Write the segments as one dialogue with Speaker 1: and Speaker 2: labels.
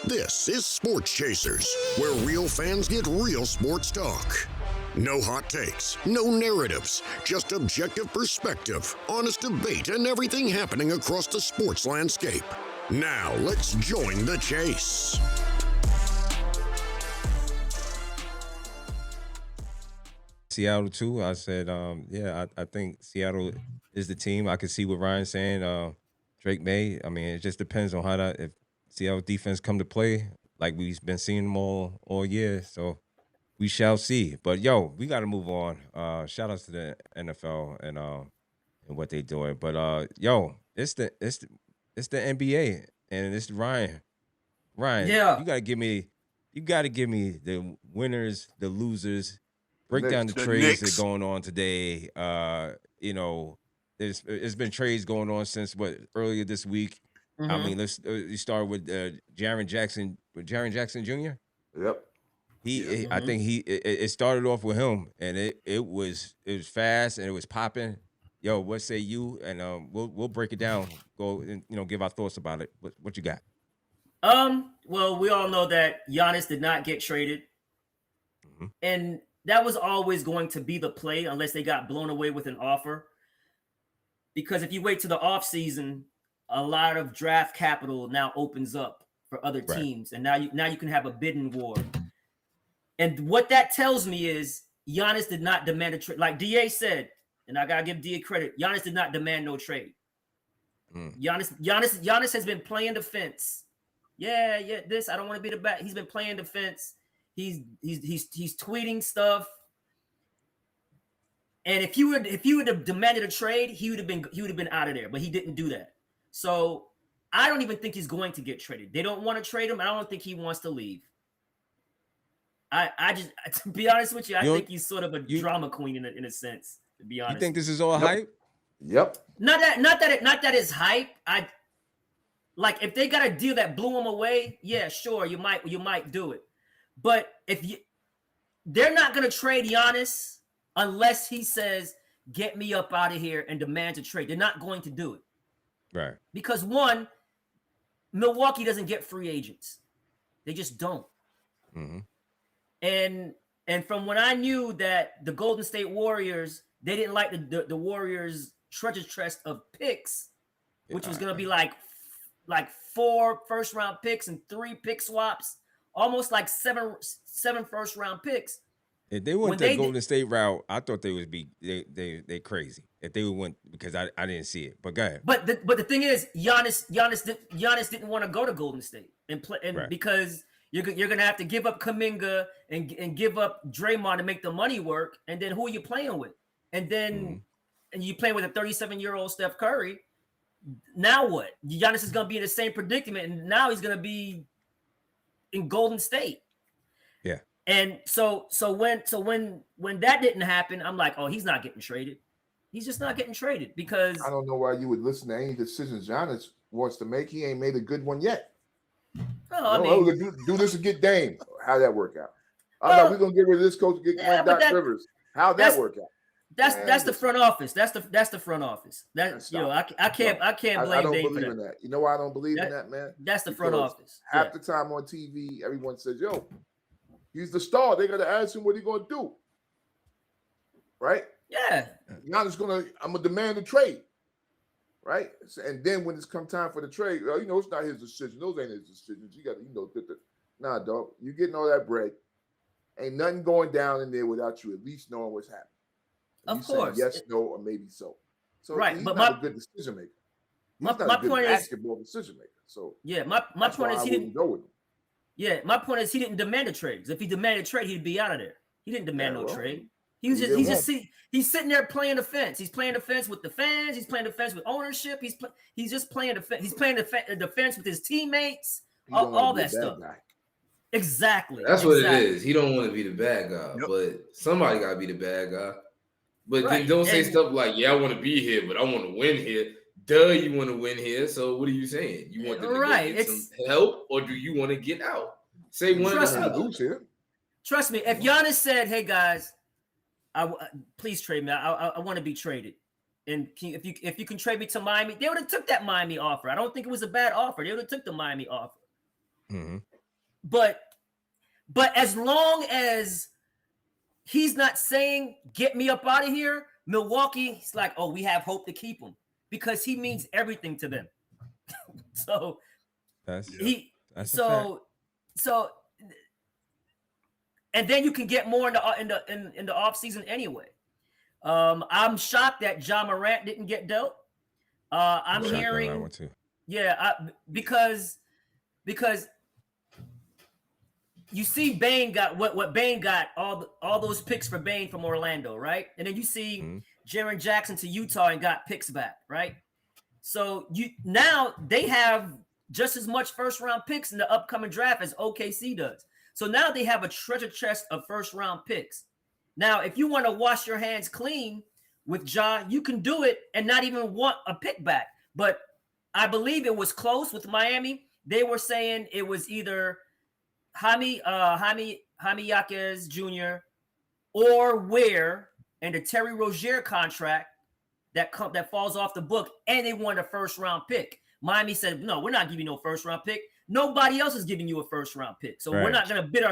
Speaker 1: This is Sports Chasers, where real fans get real sports talk. No hot takes, no narratives, just objective perspective, honest debate, and everything happening across the sports landscape. Now, let's join the chase.
Speaker 2: Seattle too. I said, I think Seattle is the team. I can see what Ryan's saying. Drake May. I mean, it just depends on how that if Seattle defense come to play, like we've been seeing them all year. So we shall see. But yo, we got to move on. Shout outs to the NFL and what they doing. But yo, it's the NBA and it's Ryan. Ryan,
Speaker 3: Yeah.
Speaker 2: you gotta give me the winners, the losers. Break down the
Speaker 4: The
Speaker 2: trades
Speaker 4: Knicks.
Speaker 2: that are going on today. There's been trades going on since earlier this week. I mean, let's you start with Jaren Jackson Jr.
Speaker 4: Yep.
Speaker 2: I think it started off with him, and it was fast and it was popping. Yo, what say you? And we'll break it down. Go and give our thoughts about it. What you got?
Speaker 3: Well, we all know that Giannis did not get traded.
Speaker 2: Mhm.
Speaker 3: And that was always going to be the play unless they got blown away with an offer. Because if you wait to the offseason, a lot of draft capital now opens up for other
Speaker 2: Right.
Speaker 3: teams. And now you can have a bidding war. And what that tells me is Giannis did not demand a trade. Like DA said, and I gotta give DA credit, Giannis did not demand no trade. Giannis has been playing defense. Yeah, this I don't want to be the back. He's been playing defense. He's tweeting stuff. And if you would have demanded a trade, he would have been out of there. But he didn't do that. So I don't even think he's going to get traded. They don't want to trade him. I don't think he wants to leave. I just to be honest with you, I think he's sort of a drama queen in a sense. To be honest,
Speaker 2: You think this is all hype?
Speaker 4: Yep.
Speaker 3: Not that it's hype. Like if they got a deal that blew him away, yeah, sure, you might do it. But they're not gonna trade Giannis unless he says, "Get me up out of here" and demands a trade. They're not going to do it,
Speaker 2: Right.
Speaker 3: because one, Milwaukee doesn't get free agents. They just don't.
Speaker 2: Mm-hmm.
Speaker 3: And from when I knew that the Golden State Warriors, they didn't like the Warriors' treasure chest of picks, which was gonna be like 4 first-round picks and 3 pick swaps, almost like seven first-round picks.
Speaker 2: If they went the Golden State route, I thought they would be they crazy. If they went because I didn't see it. But go ahead.
Speaker 3: But the thing is, Giannis didn't want to go to Golden State and play,
Speaker 2: Right.
Speaker 3: because you're gonna have to give up Kuminga and give up Draymond to make the money work. And then who are you playing with? And then and you playing with a 37-year-old Steph Curry. Now what? Giannis is gonna be in the same predicament, and now he's gonna be in Golden State.
Speaker 2: Yeah.
Speaker 3: And so when that didn't happen, I'm like, oh, he's not getting traded. He's just not getting traded because
Speaker 4: I don't know why you would listen to any decisions Giannis wants to make. He ain't made a good one yet. Do this and get Dame. How'd that work out? No, we're gonna get rid of this coach and get Doc Rivers. How'd that work out?
Speaker 3: That's the front office. That's the front office. I can't blame
Speaker 4: I don't
Speaker 3: Dame
Speaker 4: believe
Speaker 3: for
Speaker 4: in
Speaker 3: that.
Speaker 4: that. You know why I don't believe in that, man?
Speaker 3: That's the front
Speaker 4: Because
Speaker 3: office.
Speaker 4: Half the time on TV, everyone says, "Yo, he's the star. They gotta ask him what he's gonna do." Right?
Speaker 3: Yeah.
Speaker 4: Giannis I'm gonna demand a trade. Right? And then when it's come time for the trade, it's not his decision. Those ain't his decisions. You got nah, dog. You getting all that bread. Ain't nothing going down in there without you at least knowing what's happening. And
Speaker 3: Of course.
Speaker 4: yes, no, or maybe so. So
Speaker 3: right,
Speaker 4: he's
Speaker 3: but
Speaker 4: not a good decision maker. He's not a good basketball decision maker. So
Speaker 3: yeah, my point is he didn't
Speaker 4: go with him.
Speaker 3: Yeah, my point is he didn't demand a trade. If he demanded a trade, he'd be out of there. He didn't demand no trade. He's sitting there playing defense. He's playing defense with the fans. He's playing defense with ownership. He's just playing defense. He's playing defense with his teammates. All that stuff. Exactly.
Speaker 5: That's what it is. He don't want to be the bad guy, but somebody got to be the bad guy. But then don't say stuff like, "Yeah, I want to be here, but I want to win here." Duh, you want to win here. So what are you saying? You want them to get some help, or do you want to get out? Say one of the
Speaker 3: Trust me. If Giannis said, "Hey guys, please trade me. I want to be traded," and if you can trade me to Miami, they would have took that Miami offer. I don't think it was a bad offer. They would have took the Miami offer.
Speaker 2: Mm-hmm.
Speaker 3: but as long as he's not saying get me up out of here, Milwaukee's like, oh, we have hope to keep him because he means everything to them. So
Speaker 2: that's
Speaker 3: so and then you can get more in the off season anyway. I'm shocked that Ja Morant didn't get dealt. I'm hearing
Speaker 2: that one too.
Speaker 3: Yeah, because you see Bane got what Bane got, all those picks for Bane from Orlando, right? And then you see Jaren Jackson to Utah and got picks back, right? So now they have just as much first round picks in the upcoming draft as OKC does. So now they have a treasure chest of first round picks. Now, if you want to wash your hands clean with Ja, you can do it and not even want a pick back. But I believe it was close with Miami. They were saying it was either Jaime Jaquez Jr. or Ware and the Terry Rozier contract that falls off the book, and they want a first round pick. Miami said, no, we're not giving you no first round pick. Nobody else is giving you a first round pick. So we're not going to bid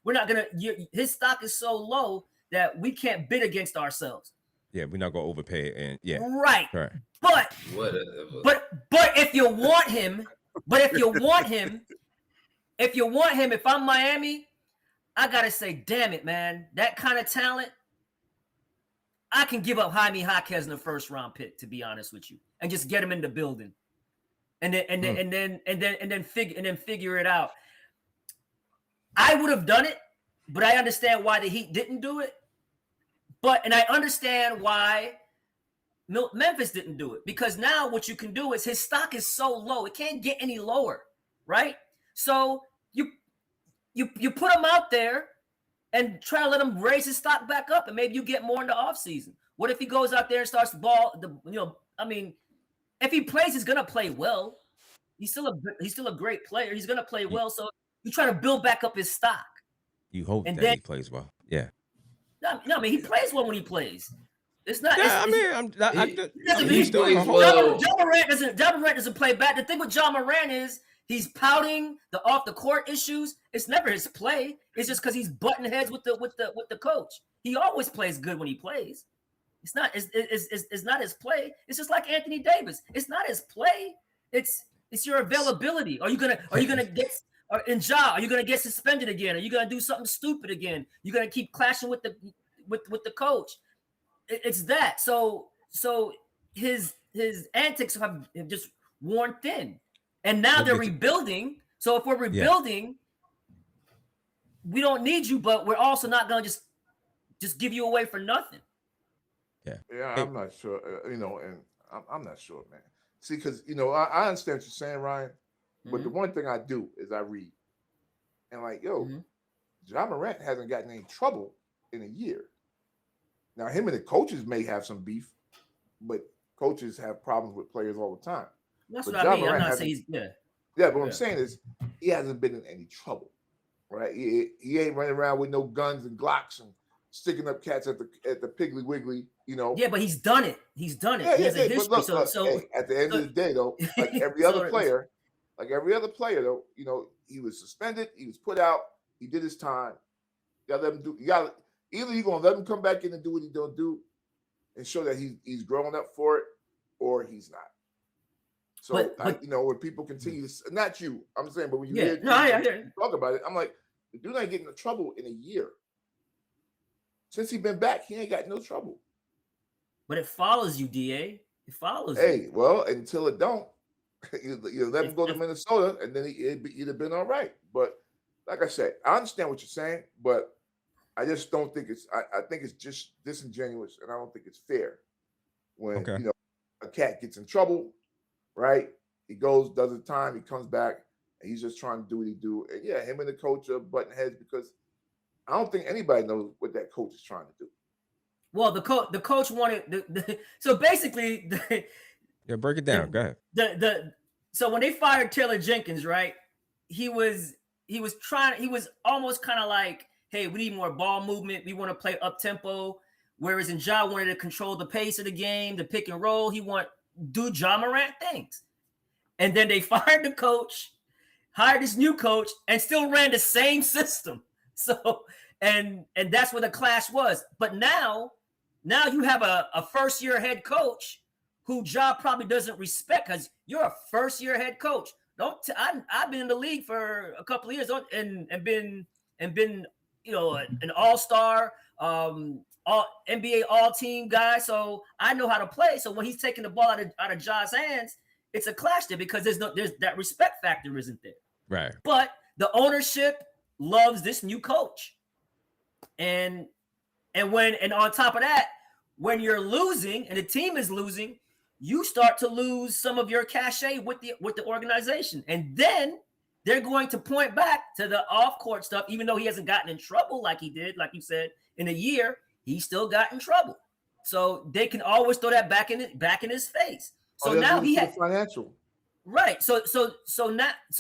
Speaker 3: we're not going to, his stock is so low that we can't bid against ourselves.
Speaker 2: Yeah, we're not going to overpay. And yeah.
Speaker 3: Right. But if you want him, if I'm Miami, I got to say, damn it, man, that kind of talent, I can give up Jaime Jaquez in the first round pick, to be honest with you, and just get him in the building. And then figure it out. I would have done it, but I understand why the Heat didn't do it. And I understand why Memphis didn't do it, because now what you can do is his stock is so low, it can't get any lower, right? So you put him out there and try to let him raise his stock back up, and maybe you get more in the offseason. What if he goes out there and starts if he plays, he's gonna play well. He's still a great player. He's gonna play well. So you try to build back up his stock.
Speaker 2: You hope that he plays well. Yeah.
Speaker 3: No, I mean, he plays well when he plays. It's not.
Speaker 2: Yeah,
Speaker 3: he plays well. Ja Morant doesn't play bad. The thing with Ja Morant is he's pouting the off the court issues. It's never his play. It's just because he's butting heads with the coach. He always plays good when he plays. It's not his play. It's just like Anthony Davis. It's not his play. It's your availability. Are you gonna get are you gonna get suspended again? Are you gonna do something stupid again? You're gonna keep clashing with the coach. It's that. So his antics have just worn thin, and now they're rebuilding. So if we're rebuilding, we don't need you, but we're also not gonna just give you away for nothing.
Speaker 4: Yeah, I'm not sure. And I'm not sure, man. See, because I understand what you're saying, Ryan. But the one thing I do is I read, and Ja Morant hasn't gotten any trouble in a year. Now, him and the coaches may have some beef, but coaches have problems with players all the time.
Speaker 3: That's what I mean. I'm not saying he's
Speaker 4: but what I'm saying is he hasn't been in any trouble, right? He ain't running around with no guns and Glocks and sticking up cats at the Piggly Wiggly,
Speaker 3: Yeah, but he's done it. He has a history.
Speaker 4: But look, hey, at the end of the day, though, like every other player, though, he was suspended, he was put out, he did his time. You gotta let him do. Either you're gonna let him come back in and do what he don't do, and show that he's growing up for it, or he's not. So when people continue to, not you, I'm saying, but when you hear talk about it, I'm like, the dude ain't getting in trouble in a year. Since he's been back, he ain't got no trouble.
Speaker 3: But it follows you, DA. It follows you.
Speaker 4: Hey, well, until it don't, you let him go to Minnesota, and then he'd have been all right. But like I said, I understand what you're saying, but I just don't think it's. I think it's just disingenuous, and I don't think it's fair when a cat gets in trouble, right? He goes, does his time, he comes back, and he's just trying to do what he do. And him and the coach are butting heads because I don't think anybody knows what that coach is trying to do.
Speaker 3: Well, the coach wanted so basically
Speaker 2: break it down. Go ahead.
Speaker 3: So when they fired Taylor Jenkins, right? He was almost kind of like, hey, we need more ball movement. We want to play up tempo. Whereas Ja wanted to control the pace of the game, the pick and roll. He want do Ja Morant things. And then they fired the coach. hired this new coach and still ran the same system. So, and that's where the clash was. But now you have a first-year head coach who job probably doesn't respect because you're a first-year head coach. I've been in the league for a couple of years and been an all-star, all NBA all-team guy. So I know how to play. So when he's taking the ball out of Ja's hands, it's a clash there because there's that respect factor isn't there.
Speaker 2: Right.
Speaker 3: But the ownership loves this new coach. And on top of that, when you're losing and the team is losing, you start to lose some of your cachet with the organization. And then they're going to point back to the off-court stuff, even though he hasn't gotten in trouble like he did, like you said, in a year, he still got in trouble. So they can always throw that back in his face. So now he has
Speaker 4: financial.
Speaker 3: Right. So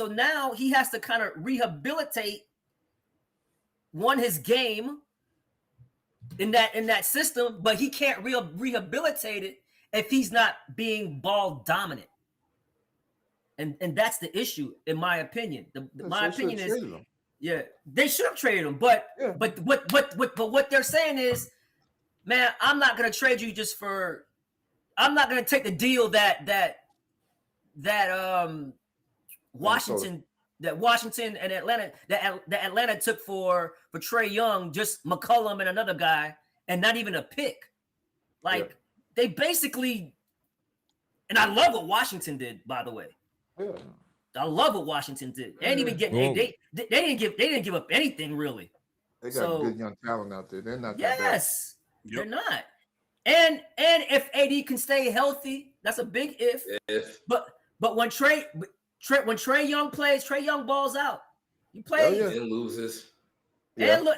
Speaker 3: now he has to kind of rehabilitate his game in that system, but he can't rehabilitate it if he's not being ball dominant. And that's the issue, in my opinion. My opinion is, they should have traded him. But what they're saying is, man, I'm not gonna trade you just for. I'm not gonna take the deal that Washington and Atlanta that Atlanta took for Trae Young, just McCollum and another guy, and not even a pick. They basically, and I love what Washington did, by the way.
Speaker 4: Yeah.
Speaker 3: I love what Washington did. They didn't even get they didn't give up anything really.
Speaker 4: They got good young talent out there. They're not that bad.
Speaker 3: Yes, they're not. And if AD can stay healthy, that's a big if. But when Trae Young plays, Trae Young balls out. He plays
Speaker 5: and loses.
Speaker 3: And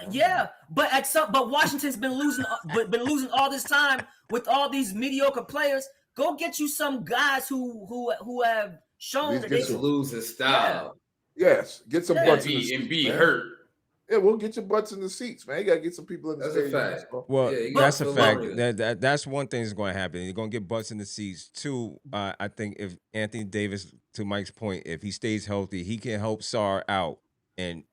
Speaker 3: but Washington's been losing all this time with all these mediocre players. Go get you some guys who have shown that they can
Speaker 5: lose in style.
Speaker 4: Yes, get some butts in the seats,
Speaker 5: and be hurt.
Speaker 4: Yeah, we'll get your butts in the seats, man. You gotta get some people in the stadium.
Speaker 5: That's a fact.
Speaker 2: Well, that's a fact. That's one thing that's going to happen. You're going to get butts in the seats. Two, I think if Anthony Davis, to Mike's point, if he stays healthy, he can help Sarr out and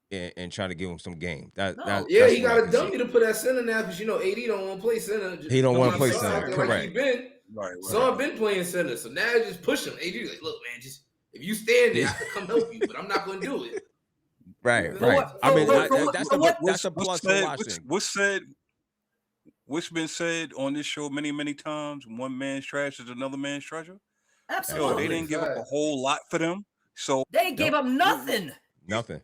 Speaker 2: try to give him some game. He
Speaker 5: got a dummy to put at center now because AD don't want to play center.
Speaker 2: He don't want to play center. Correct.
Speaker 5: Like he been. Sarr been playing center, so now just push him. AD like, look, man, just if you stand there, I can come help you, but I'm not going to do it.
Speaker 2: Right. I mean, that's a plus for Washington.
Speaker 6: What's been said on this show many, many times? One man's trash is another man's treasure.
Speaker 3: Absolutely.
Speaker 6: They didn't give up a whole lot for them, so
Speaker 3: they gave up nothing.
Speaker 2: Nothing.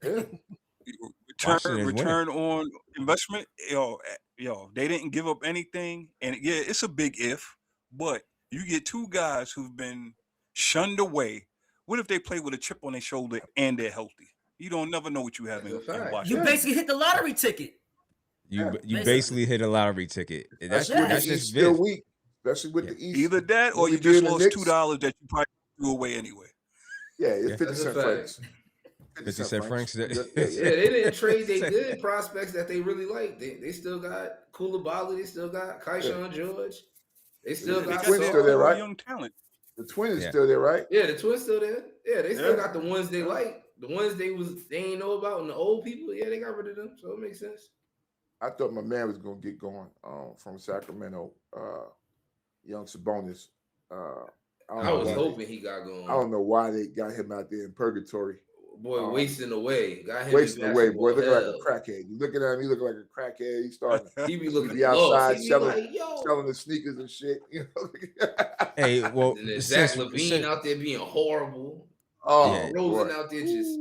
Speaker 6: Return on investment. They didn't give up anything, and it's a big if. But you get two guys who've been shunned away. What if they play with a chip on their shoulder and they're healthy? You don't never know what you have in Washington.
Speaker 3: You basically hit the lottery ticket.
Speaker 2: You basically hit a lottery ticket. That's just
Speaker 4: still weak, especially with the East.
Speaker 6: Either that or you just lost $2 that you probably threw away anyway.
Speaker 4: Yeah, it's 50 cent francs.
Speaker 2: 50 cent francs.
Speaker 5: They didn't trade their good prospects that they really like. They still got Koulibaly. They still got Keyshawn George. They still got
Speaker 4: Twins still there, right?
Speaker 6: Young talent.
Speaker 4: The Twins still there, right?
Speaker 5: Yeah, the Twins still there. Yeah, they still got the ones they like. The ones they ain't know about, and the old people, they got rid of them. So it makes sense.
Speaker 4: I thought my man was gonna get going from Sacramento, young Sabonis.
Speaker 5: I was hoping he got going.
Speaker 4: I don't know why they got him out there in purgatory.
Speaker 5: Boy, wasting away. Got him
Speaker 4: wasting away, boy. Looking like a crackhead. You looking at him, he looking like a crackhead. He starting.
Speaker 5: He be looking
Speaker 4: outside selling the sneakers and shit.
Speaker 2: Hey, well,
Speaker 5: and Zach LaVine out there being horrible. Rosen out there just.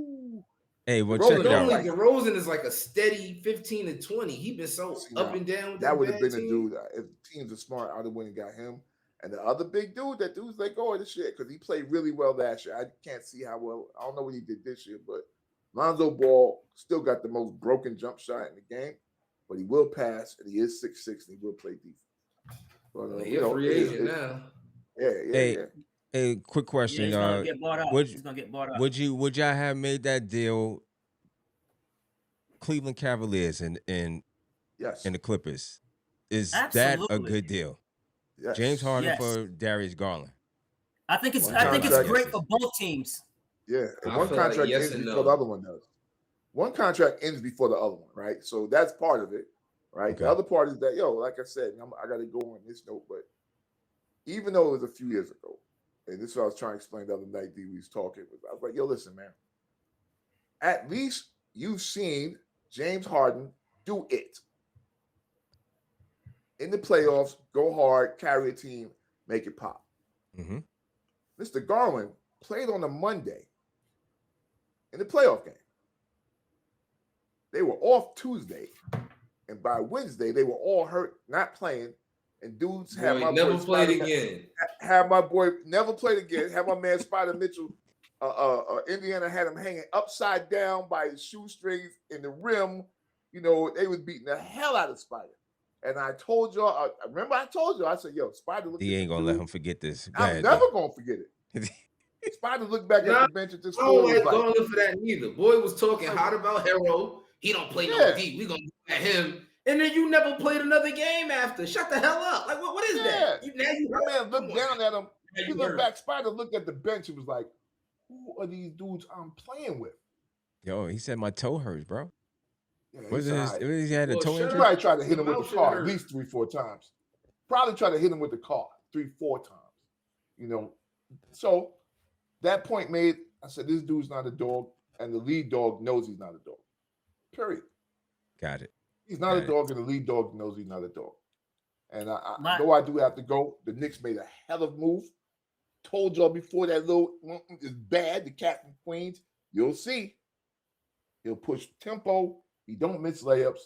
Speaker 2: Hey, well, check it out.
Speaker 5: DeRozan is like a steady 15 and 20. He been so up and down.
Speaker 4: That would have been a dude. If teams are smart, I'd have went and got him. And the other big dude, that dude's like, oh, this shit, because he played really well last year. I can't see how well. I don't know what he did this year, but Lonzo Ball still got the most broken jump shot in the game, but he will pass, and he is 6'6", and he will play defense. But,
Speaker 5: he's a free agent now.
Speaker 4: Yeah.
Speaker 2: Hey, quick question.
Speaker 3: He's gonna get bought out.
Speaker 2: Would y'all have made that deal? Cleveland Cavaliers and the Clippers. Is that a good deal?
Speaker 4: Yes.
Speaker 2: James Harden for Darius Garland.
Speaker 3: I think it's great for both teams.
Speaker 4: Yeah, and
Speaker 5: I
Speaker 4: one
Speaker 5: feel like
Speaker 4: contract
Speaker 5: yes
Speaker 4: ends
Speaker 5: and
Speaker 4: before
Speaker 5: no.
Speaker 4: the other one does. One contract ends before the other one, right? So that's part of it, right?
Speaker 2: Okay.
Speaker 4: The other part is that, like I said, I got to go on this note, but even though it was a few years ago, and this is what I was trying to explain the other night, we was talking. I was like, listen, man. At least you've seen James Harden do it. In the playoffs, go hard, carry a team, make it pop.
Speaker 2: Mm-hmm.
Speaker 4: Mr. Garland played on a Monday in the playoff game. They were off Tuesday, and by Wednesday, they were all hurt, not playing. And dudes had my
Speaker 5: never
Speaker 4: boy
Speaker 5: played
Speaker 4: Spider-Man,
Speaker 5: again.
Speaker 4: had my boy never played again. Had my man Spider Mitchell, Indiana had him hanging upside down by his shoestrings in the rim. They was beating the hell out of Spider. And I told y'all, I told you, I said, Spider looked.
Speaker 2: He ain't gonna let him forget this.
Speaker 4: I'm never gonna forget it. Spider looked back at the bench at this score.
Speaker 5: I don't like Garland for that neither. Boy was talking hot about Hero. He don't play no D. We gonna look at him. And then you never played another game after. Shut the hell up. Like, what is that?
Speaker 4: My man looked down at him. He looked back. Spider looked at the bench and was like, who are these dudes I'm playing with?
Speaker 2: Yo, he said my toe hurts, bro.
Speaker 4: Yeah,
Speaker 2: he had a toe injury?
Speaker 4: He probably tried to hit him with the car at least 3-4 times. Probably tried to hit him with the car 3-4 times. So that point made, I said, this dude's not a dog, and the lead dog knows he's not a dog. Period.
Speaker 2: Got it.
Speaker 4: He's not a dog, and the lead dog knows he's not a dog. And though I do have to go, the Knicks made a hell of a move. Told y'all before that little is bad, the cat from Queens. You'll see. He'll push tempo. He don't miss layups,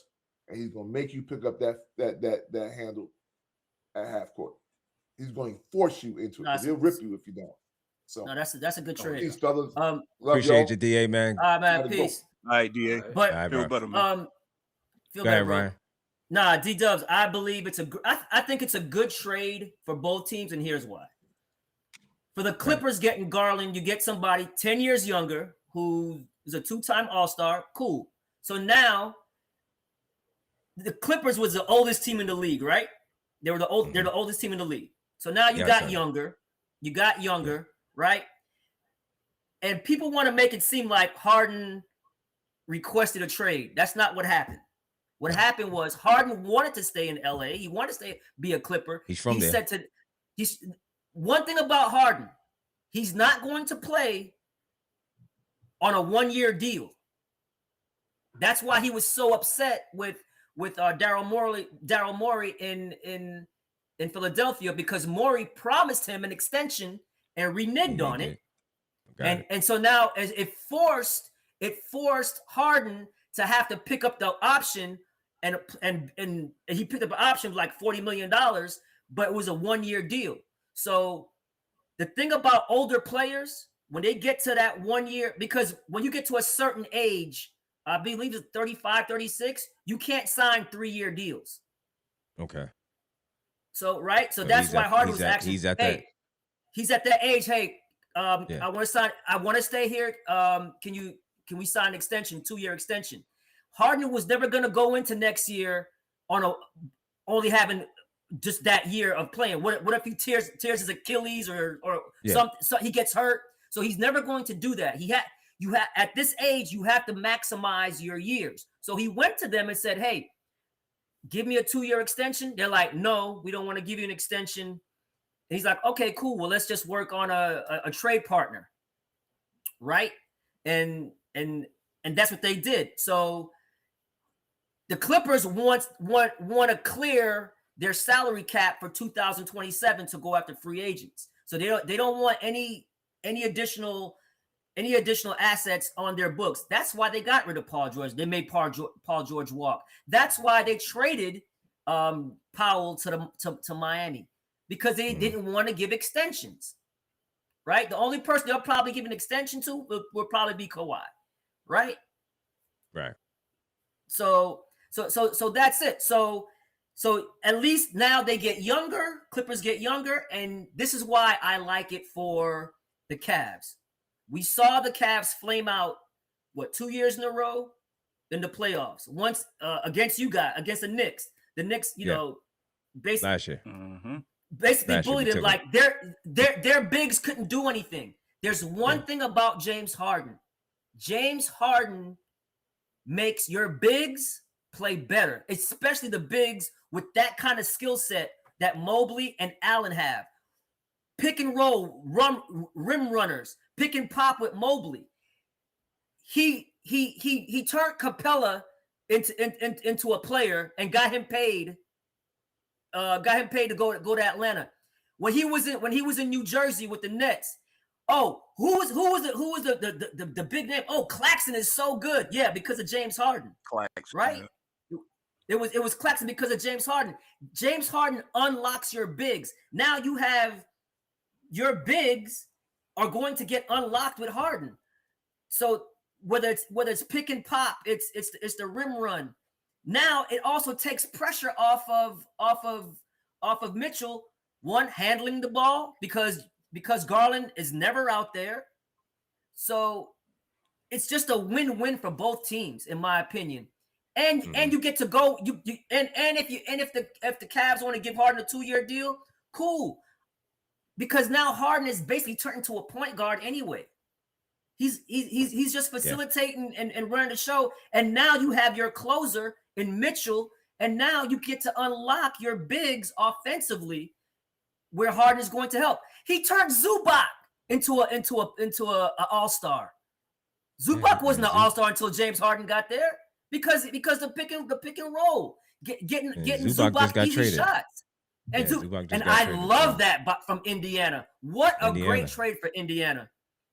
Speaker 4: and he's gonna make you pick up that handle at half court. He's going to force you into it. He'll rip you if you don't. So
Speaker 3: no, that's a good trade.
Speaker 4: Peace, fellas.
Speaker 2: Appreciate you, DA, man.
Speaker 3: All right, man. Peace.
Speaker 6: All right, DA.
Speaker 3: But
Speaker 6: feel better, man.
Speaker 3: Feel
Speaker 2: Go
Speaker 3: better,
Speaker 2: ahead, Ryan.
Speaker 3: Nah, D-Dubbz, I believe I think it's a good trade for both teams, and here's why. For the Clippers getting Garland, you get somebody 10 years younger who is a 2-time All-Star. Cool. So now the Clippers was the oldest team in the league, right? They're the oldest team in the league. So now you got younger. You got younger, right? And people want to make it seem like Harden requested a trade. That's not what happened. What happened was Harden wanted to stay in LA. He wanted to be a Clipper.
Speaker 2: He's from there.
Speaker 3: He's one thing about Harden, he's not going to play on a 1-year deal. That's why he was so upset with Darrell Morey in Philadelphia, because Morey promised him an extension and reneged on it. And so now as it forced Harden to have to pick up the option, and he picked up an option of like $40 million, but it was a 1-year deal. So the thing about older players, when they get to that 1 year, because when you get to a certain age, I believe it's 35, 36, you can't sign 3-year deals.
Speaker 2: Okay.
Speaker 3: So, right? So that's why Harden was actually, he's at that age. Hey, I want to sign, I want to stay here. Can we sign an extension, 2-year extension? Harden was never going to go into next year on only having just that year of playing. What if he tears his Achilles or something? So he gets hurt. So he's never going to do that. At this age, you have to maximize your years. So he went to them and said, hey, give me a 2-year extension. They're like, no, we don't want to give you an extension. And he's like, okay, cool. Well, let's just work on a trade partner. Right. And that's what they did. So the Clippers want to clear their salary cap for 2027 to go after free agents. So they don't want any additional assets on their books. That's why they got rid of Paul George. They made Paul George walk. That's why they traded Powell to Miami, because they didn't want to give extensions. Right? The only person they'll probably give an extension to will probably be Kawhi. Right?
Speaker 2: Right.
Speaker 3: So that's it. So at least now they get younger. Clippers get younger, and this is why I like it for the Cavs. We saw the Cavs flame out 2 years in a row in the playoffs. Once against you guys, against the Knicks. The Knicks, basically
Speaker 2: last year.
Speaker 3: Basically bullied them. Like their bigs couldn't do anything. There's one thing about James Harden. James Harden makes your bigs play better, especially the bigs with that kind of skill set that Mobley and Allen have. Pick and roll, rim runners, pick and pop with Mobley. He turned Capella into a player and got him paid. To go to Atlanta. When he was in New Jersey with the Nets. Oh, who was the big name? Oh, Claxton is so good. Yeah, because of James Harden.
Speaker 6: Claxton,
Speaker 3: right? Yeah. It was Claxton because of James Harden. James Harden unlocks your bigs. Now you have your bigs are going to get unlocked with Harden. So whether it's pick and pop, it's the rim run. Now it also takes pressure off of Mitchell. One, handling the ball because Garland is never out there. So it's just a win-win for both teams, in my opinion. And and you get to go if the Cavs want to give Harden a 2-year deal, cool. Because now Harden is basically turned into a point guard anyway. He's just facilitating and running the show. And now you have your closer in Mitchell, and now you get to unlock your bigs offensively, where Harden is going to help. He turned Zubac into a all-star. Zubac wasn't an all-star until James Harden got there because the pick and roll, getting Zubac easy
Speaker 2: traded.
Speaker 3: Shots. And I love that from Indiana. What a great trade for Indiana.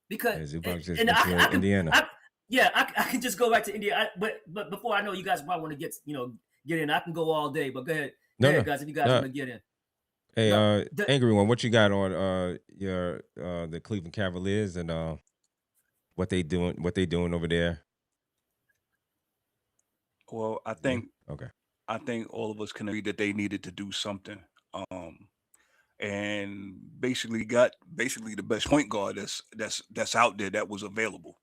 Speaker 3: Because
Speaker 2: Indiana.
Speaker 3: I can just go back to Indiana. But before I know you guys probably want to get in. I can go all day, but go ahead. No, guys, if you guys want to get in.
Speaker 2: Hey, Angry One, what you got on the Cleveland Cavaliers and what they doing over there?
Speaker 6: Well, I think all of us can agree that they needed to do something. And basically got the best point guard that's out there that was available.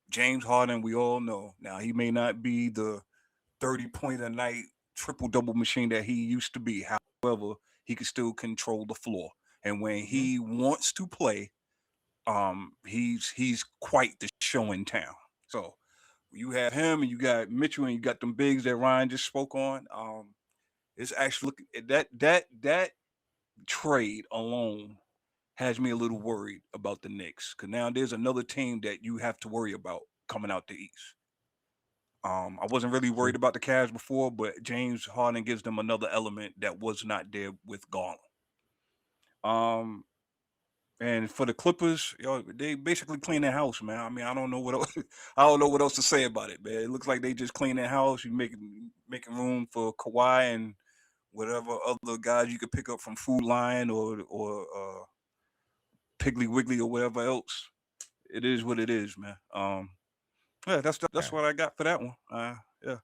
Speaker 6: James Harden, we all know. Now he may not be the 30-point a night triple-double machine that he used to be. However, he can still control the floor. And when he wants to play, he's quite the show in town. So you have him and you got Mitchell and you got them bigs that Ryan just spoke on. It's actually that trade alone has me a little worried about the Knicks, because now there's another team that you have to worry about coming out the East. I wasn't really worried about the Cavs before, but James Harden gives them another element that was not there with Garland. And for the Clippers, they basically clean their house, man. I mean, I don't know what else to say about it, man. It looks like they just clean their house. You making room for Kawhi and whatever other guys you could pick up from Food Lion or Piggly Wiggly or whatever else. It is what it is, man. That's what I got for that one. Yeah.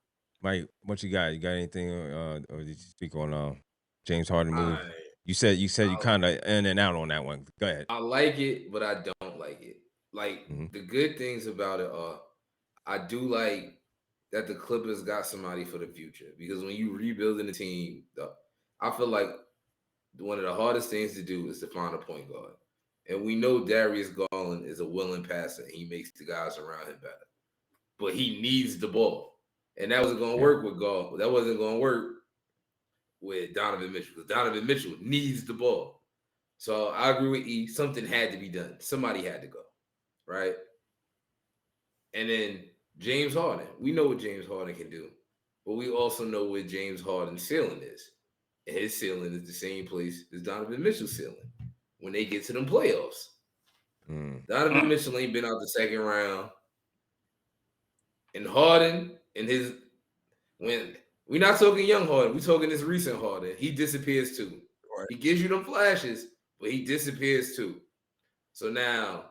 Speaker 2: Mike, what you got? You got anything, or did you speak on James Harden move? You said you kind of in and out on that one. Go ahead.
Speaker 5: I like it, but I don't like it. Like the good things about it are, I do like that the Clippers got somebody for the future, because when you rebuilding the team, I feel like one of the hardest things to do is to find a point guard. And we know Darius Garland is a willing passer. He makes the guys around him better. But he needs the ball. And that wasn't going to work with Garland. That wasn't going to work with Donovan Mitchell, because Donovan Mitchell needs the ball. So I agree with E. Something had to be done. Somebody had to go, right? And then James Harden. We know what James Harden can do, but we also know what James Harden's ceiling is. And his ceiling is the same place as Donovan Mitchell's ceiling when they get to them playoffs. Donovan Mitchell ain't been out the second round. And Harden and when we're not talking young Harden, we're talking this recent Harden. He disappears too. Right. He gives you them flashes, but he disappears too. So now,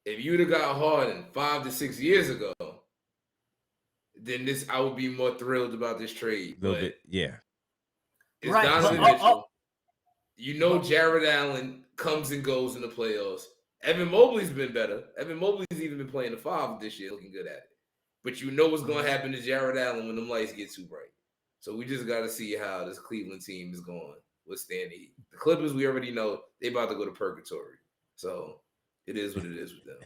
Speaker 5: if you'd have got Harden 5 to 6 years ago, then I would be more thrilled about this trade.
Speaker 2: A little bit, yeah.
Speaker 5: It's right. Donovan Mitchell. You know Jared Allen comes and goes in the playoffs. Evan Mobley's been better. Evan Mobley's even been playing the 5 this year, looking good at it. But you know what's going to happen to Jared Allen when them lights get too bright. So we just got to see how this Cleveland team is going withstand the Clippers. We already know they about to go to purgatory. So it is what it is with them.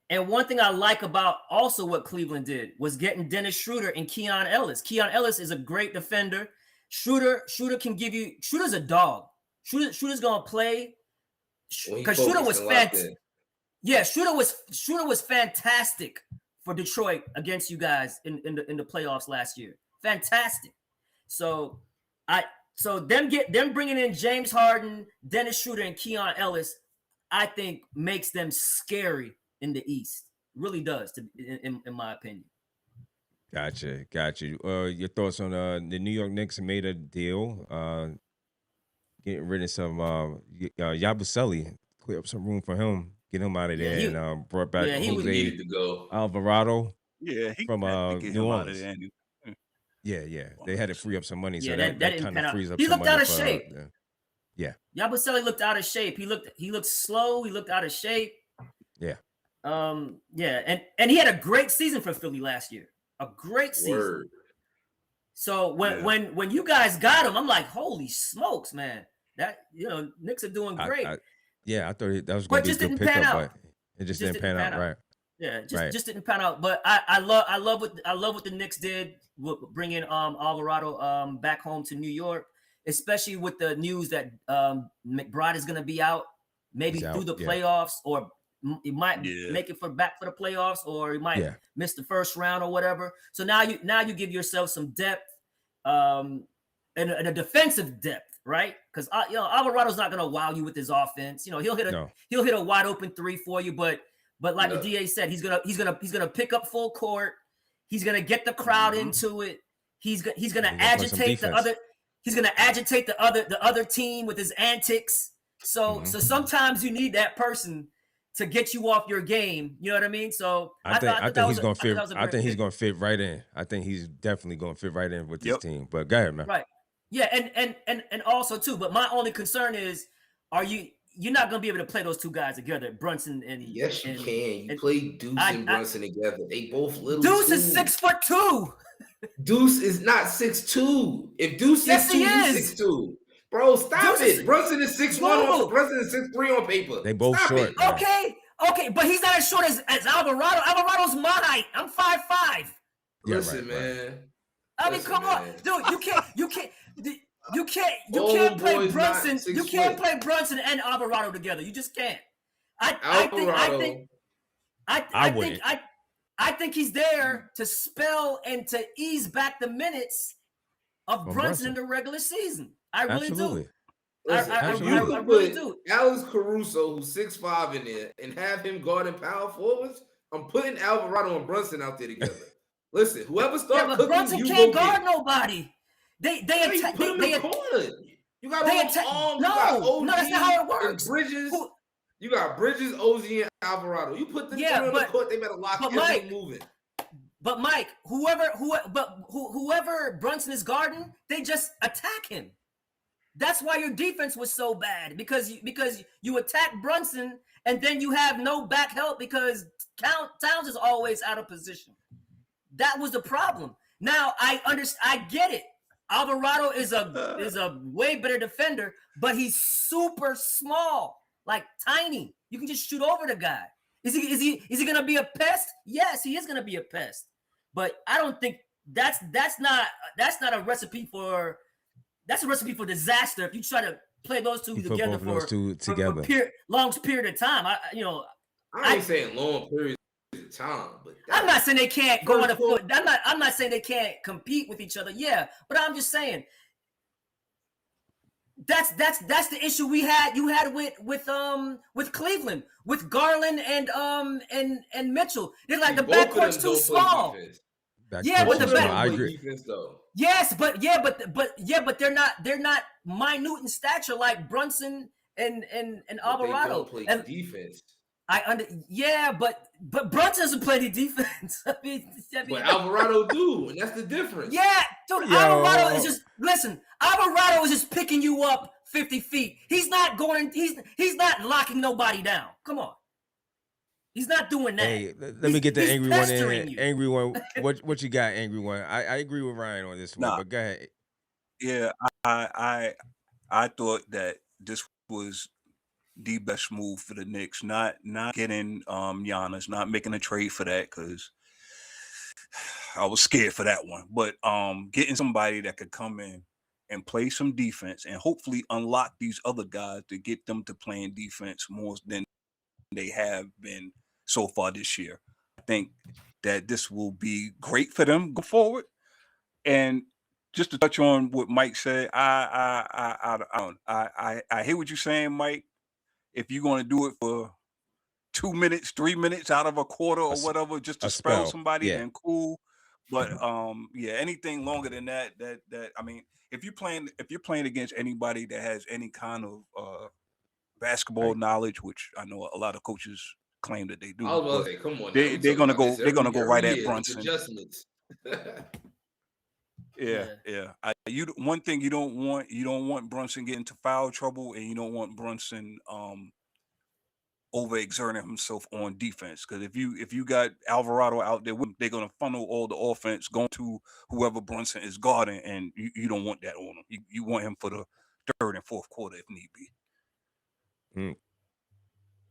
Speaker 3: And one thing I like about also what Cleveland did was getting Dennis Schroeder and Keon Ellis. Keon Ellis is a great defender. Schroeder can give you. Schroeder's a dog. Schroeder's gonna play because Schroeder was fantastic. Yeah, Schroeder was fantastic for Detroit against you guys in the playoffs last year. Fantastic. So them bringing in James Harden, Dennis Schroeder, and Keon Ellis, I think makes them scary in the East. Really does, in my opinion.
Speaker 2: Gotcha. Your thoughts on the New York Knicks made a deal, getting rid of some Yabusele, clear up some room for him, get him out of there, and brought back Jose Alvarado.
Speaker 6: Yeah,
Speaker 2: from New Orleans. Yeah, they had to free up some money, so that kind of frees up.
Speaker 3: He looked out of shape.
Speaker 2: Yeah,
Speaker 3: Yabusele looked out of shape. He looked slow. He looked out of shape.
Speaker 2: Yeah.
Speaker 3: Yeah, and he had a great season for Philly last year. A great season.
Speaker 5: Word.
Speaker 3: So when you guys got him, I'm like, holy smokes, man! That Knicks are doing great.
Speaker 2: I thought that was going to be a good pickup, but it just didn't pan out, right?
Speaker 3: Yeah, just didn't pan out. But I love what the Knicks did with bringing Alvarado back home to New York, especially with the news that McBride is going to be out, maybe through the playoffs, or he might make it back for the playoffs, or he might miss the first round or whatever. So now you give yourself some depth, and a defensive depth, right? Because Alvarado's not going to wow you with his offense. He'll hit a wide open three for you, but like the DA said, he's gonna pick up full court. He's gonna get the crowd into it. He's gonna agitate the other. He's gonna agitate the other team with his antics. So sometimes you need that person to get you off your game. You know what I mean? So
Speaker 2: I think he's gonna fit. I think he's gonna fit right in. I think he's definitely gonna fit right in with this team. But go ahead, man.
Speaker 3: Right. Yeah, and also too. But my only concern is, you're not gonna be able to play those two guys together, Brunson and
Speaker 5: yes, you can. You play Deuce and Brunson together. They both little.
Speaker 3: Deuce is 6'2".
Speaker 5: Deuce is not 6'2". If Deuce is 6'2", he's 6'2". Bro, stop it. Brunson is 6'1". Brunson is 6'3" on paper.
Speaker 2: They both short.
Speaker 3: Okay, but he's not as short as Alvarado. Alvarado's my height. I'm 5'5".
Speaker 5: Listen, man.
Speaker 3: I mean, come on, dude. You can't play Brunson. You can't play Brunson and Alvarado together. You just can't. I think he's there to spell and to ease back the minutes of Brunson in the regular season. I really do.
Speaker 5: Listen,
Speaker 3: I really do.
Speaker 5: Alex Caruso, who's 6'5" in there, and have him guarding power forwards. I'm putting Alvarado and Brunson out there together. Listen, whoever starts cooking,
Speaker 3: Brunson can't guard nobody. They attack.
Speaker 5: Put him in the corner. You got arms.
Speaker 3: No, that's not how it works.
Speaker 5: Bridges. You got Bridges, OG, and Alvarado. You put them on the court, they better lock everything moving.
Speaker 3: But Mike, whoever Brunson is guarding, they just attack him. That's why your defense was so bad, because you attack Brunson and then you have no back help because Towns is always out of position. That was the problem. Now I get it. Alvarado is a way better defender, but he's super small, like tiny. You can just shoot over the guy. Is he gonna be a pest? Yes, he is gonna be a pest. But I don't think that's not a recipe for. That's a recipe for disaster if you try to play those two together for long period of time.
Speaker 5: I ain't saying long periods of time, but
Speaker 3: I'm not saying they can't go on a foot. I'm not saying they can't compete with each other. Yeah, but I'm just saying that's the issue you had with Cleveland, with Garland and Mitchell. They're like the backcourt's too small. Yeah, but
Speaker 2: I agree.
Speaker 5: Defense, though.
Speaker 3: Yes, but they're not minute in stature like Brunson and Alvarado.
Speaker 5: They don't play defense.
Speaker 3: But Brunson doesn't play any defense. I mean,
Speaker 5: but Alvarado do, and that's the difference.
Speaker 3: Yeah, dude, Alvarado is just picking you up 50 feet. He's not locking nobody down. Come on. He's not doing that.
Speaker 2: Hey, let me get the angry one in. Angry one. What you got, angry one? I agree with Ryan on this one, but go ahead.
Speaker 6: Yeah, I thought that this was the best move for the Knicks. Not getting Giannis, not making a trade for that because I was scared for that one. But getting somebody that could come in and play some defense and hopefully unlock these other guys to get them to playing defense more than they have been so far this year. I think that this will be great for them go forward. And just to touch on what Mike said, I hear what you're saying, Mike. If you're going to do it for 2 minutes, 3 minutes out of a quarter or whatever, just to spell somebody, then cool. But anything longer than that, I mean, if you're playing against anybody that has any kind of basketball knowledge, which I know a lot of coaches claim that they do,
Speaker 5: I was about to say, come on,
Speaker 6: they're gonna go right at Brunson.
Speaker 5: Adjustments.
Speaker 6: One thing you don't want Brunson getting into foul trouble, and you don't want Brunson overexerting himself on defense. Because if you got Alvarado out there, they're gonna funnel all the offense going to whoever Brunson is guarding, and you don't want that on him. You want him for the third and fourth quarter if need be.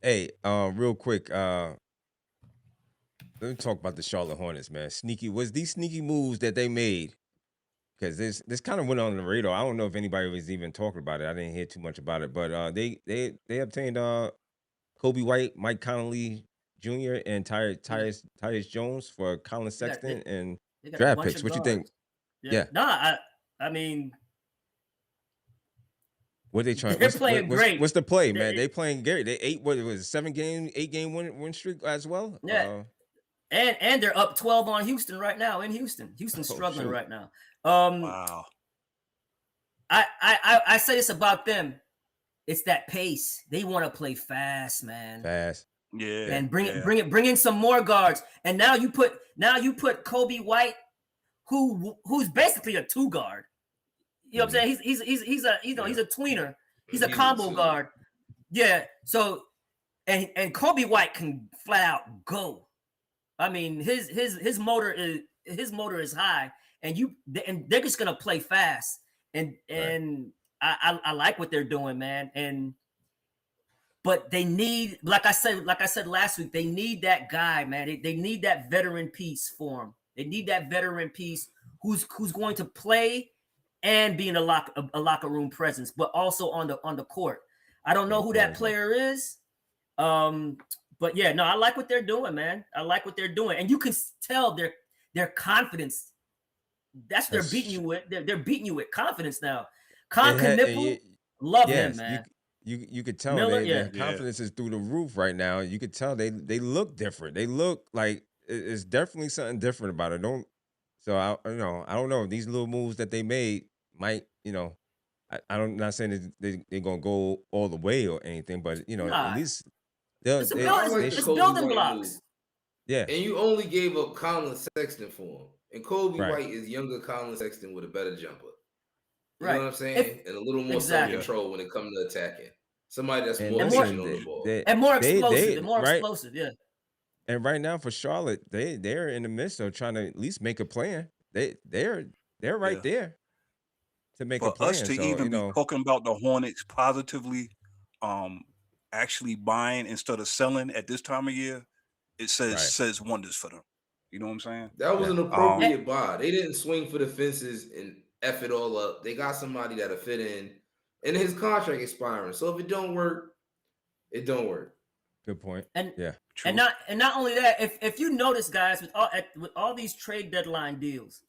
Speaker 2: Hey, real quick, let me talk about the Charlotte Hornets, man. These sneaky moves that they made, because this kind of went on the radar. I don't know if anybody was even talking about it. I didn't hear too much about it, but they obtained Kobe White, Mike Conley Jr., and Tyus Jones for Colin Sexton and draft picks. What you think?
Speaker 3: Yeah. No, I mean,
Speaker 2: what they trying?
Speaker 3: They're playing great.
Speaker 2: What's the play, man? They playing great. They 8 game win streak as well.
Speaker 3: Yeah. And they're up 12 on Houston right now in Houston. Houston's struggling right now. Wow. I say this about them. It's that pace. They want to play fast, man.
Speaker 2: Fast.
Speaker 6: Yeah.
Speaker 3: And bring in some more guards. And now you put Kobe White, who's basically a 2 guard. You know what I'm saying? He's a tweener. He's a combo guard. Yeah. So and Kobe White can flat out go. I mean, his motor is high, and they're just gonna play fast. And I like what they're doing, man. But they need, like I said last week, they need that guy, man. They need that veteran piece for them. They need that veteran piece who's going to play and be in a locker room presence, but also on the court. I don't know who that player is, but yeah, no, I like what they're doing, man. I like what they're doing, and you can tell their confidence. They're beating you with. They're beating you with confidence now. Knipple, love him, man.
Speaker 2: You could tell
Speaker 3: Miller,
Speaker 2: their confidence is through the roof right now. You could tell they look different. They look like it's definitely something different about it. I don't know. These little moves that they made might, I'm not saying that they're gonna go all the way or anything, but at least
Speaker 3: it's building blocks.
Speaker 2: Yeah.
Speaker 5: And you only gave up Colin Sexton for him. And Kobe White is younger Colin Sexton with a better jumper. You know what I'm saying? And a little more self-control when it comes to attacking. Somebody that's more efficient on the ball.
Speaker 3: And more explosive. Explosive, yeah.
Speaker 2: And right now for Charlotte, they're in the midst of trying to at least make a plan. They're right there to make a plan.
Speaker 6: For us to even be talking about the Hornets positively, actually buying instead of selling at this time of year, it says wonders for them. You know what I'm saying?
Speaker 5: That was an appropriate buy. They didn't swing for the fences and F it all up. They got somebody that'll fit in, and his contract expiring. So if it don't work, it don't work.
Speaker 2: Good point.
Speaker 3: And
Speaker 2: true.
Speaker 3: and not only that, if you notice, guys, with all these trade deadline deals,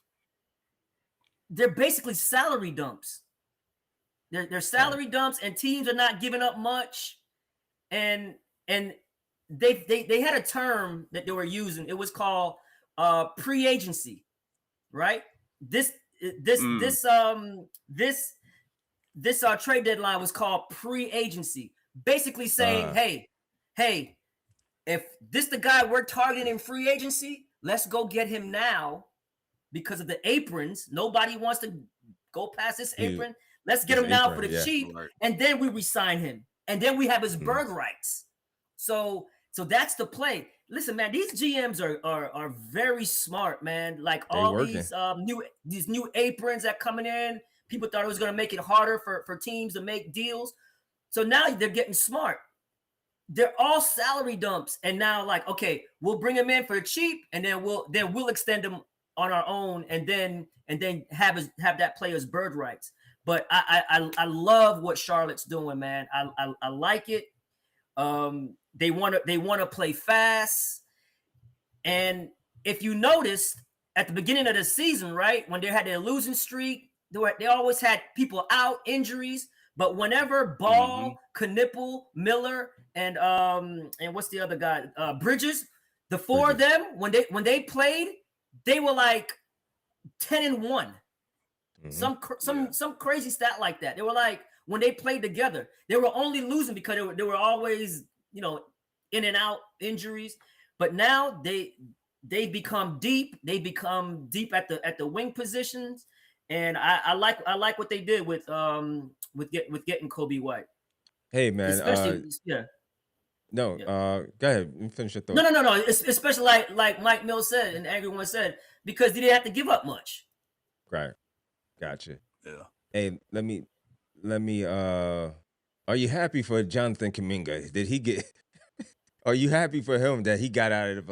Speaker 3: they're basically salary dumps. They're salary dumps, and teams are not giving up much. And they had a term that they were using. It was called pre-agency, right? This trade deadline was called pre-agency, basically saying, hey, if this the guy we're targeting in free agency, let's go get him now because of the aprons. Nobody wants to go past this apron. Let's get him now for the cheap, and then we resign him, and then we have his bird rights. So that's the play. Listen, man, these GMs are very smart, man. Like all these new aprons that coming in, people thought it was going to make it harder for teams to make deals. So now they're getting smart. they're all salary dumps, and now like, okay, we'll bring him in for cheap, and then we'll extend him on our own, and then have that player's bird rights. But I love what Charlotte's doing, man. I like it. They want to play fast, and if you noticed at the beginning of the season, right, when they had their losing streak, they always had people out, injuries. But whenever Ball, Knipple, Miller, and what's the other guy? Bridges, the four of them, when they played, they were like 10-1. Some crazy stat like that. They were like, when they played together, they were only losing because they were always, in and out injuries. But now they become deep. They become deep at the wing positions, and I like what they did with getting Kobe White.
Speaker 2: Hey man,
Speaker 3: especially
Speaker 2: no, go ahead and finish your thought.
Speaker 3: No. Especially like Mike Mills said and everyone said, because they didn't have to give up much.
Speaker 2: Right, gotcha.
Speaker 6: Yeah.
Speaker 2: Hey, let me. Are you happy for Jonathan Kuminga? Did he get? Are you happy for him that he got out of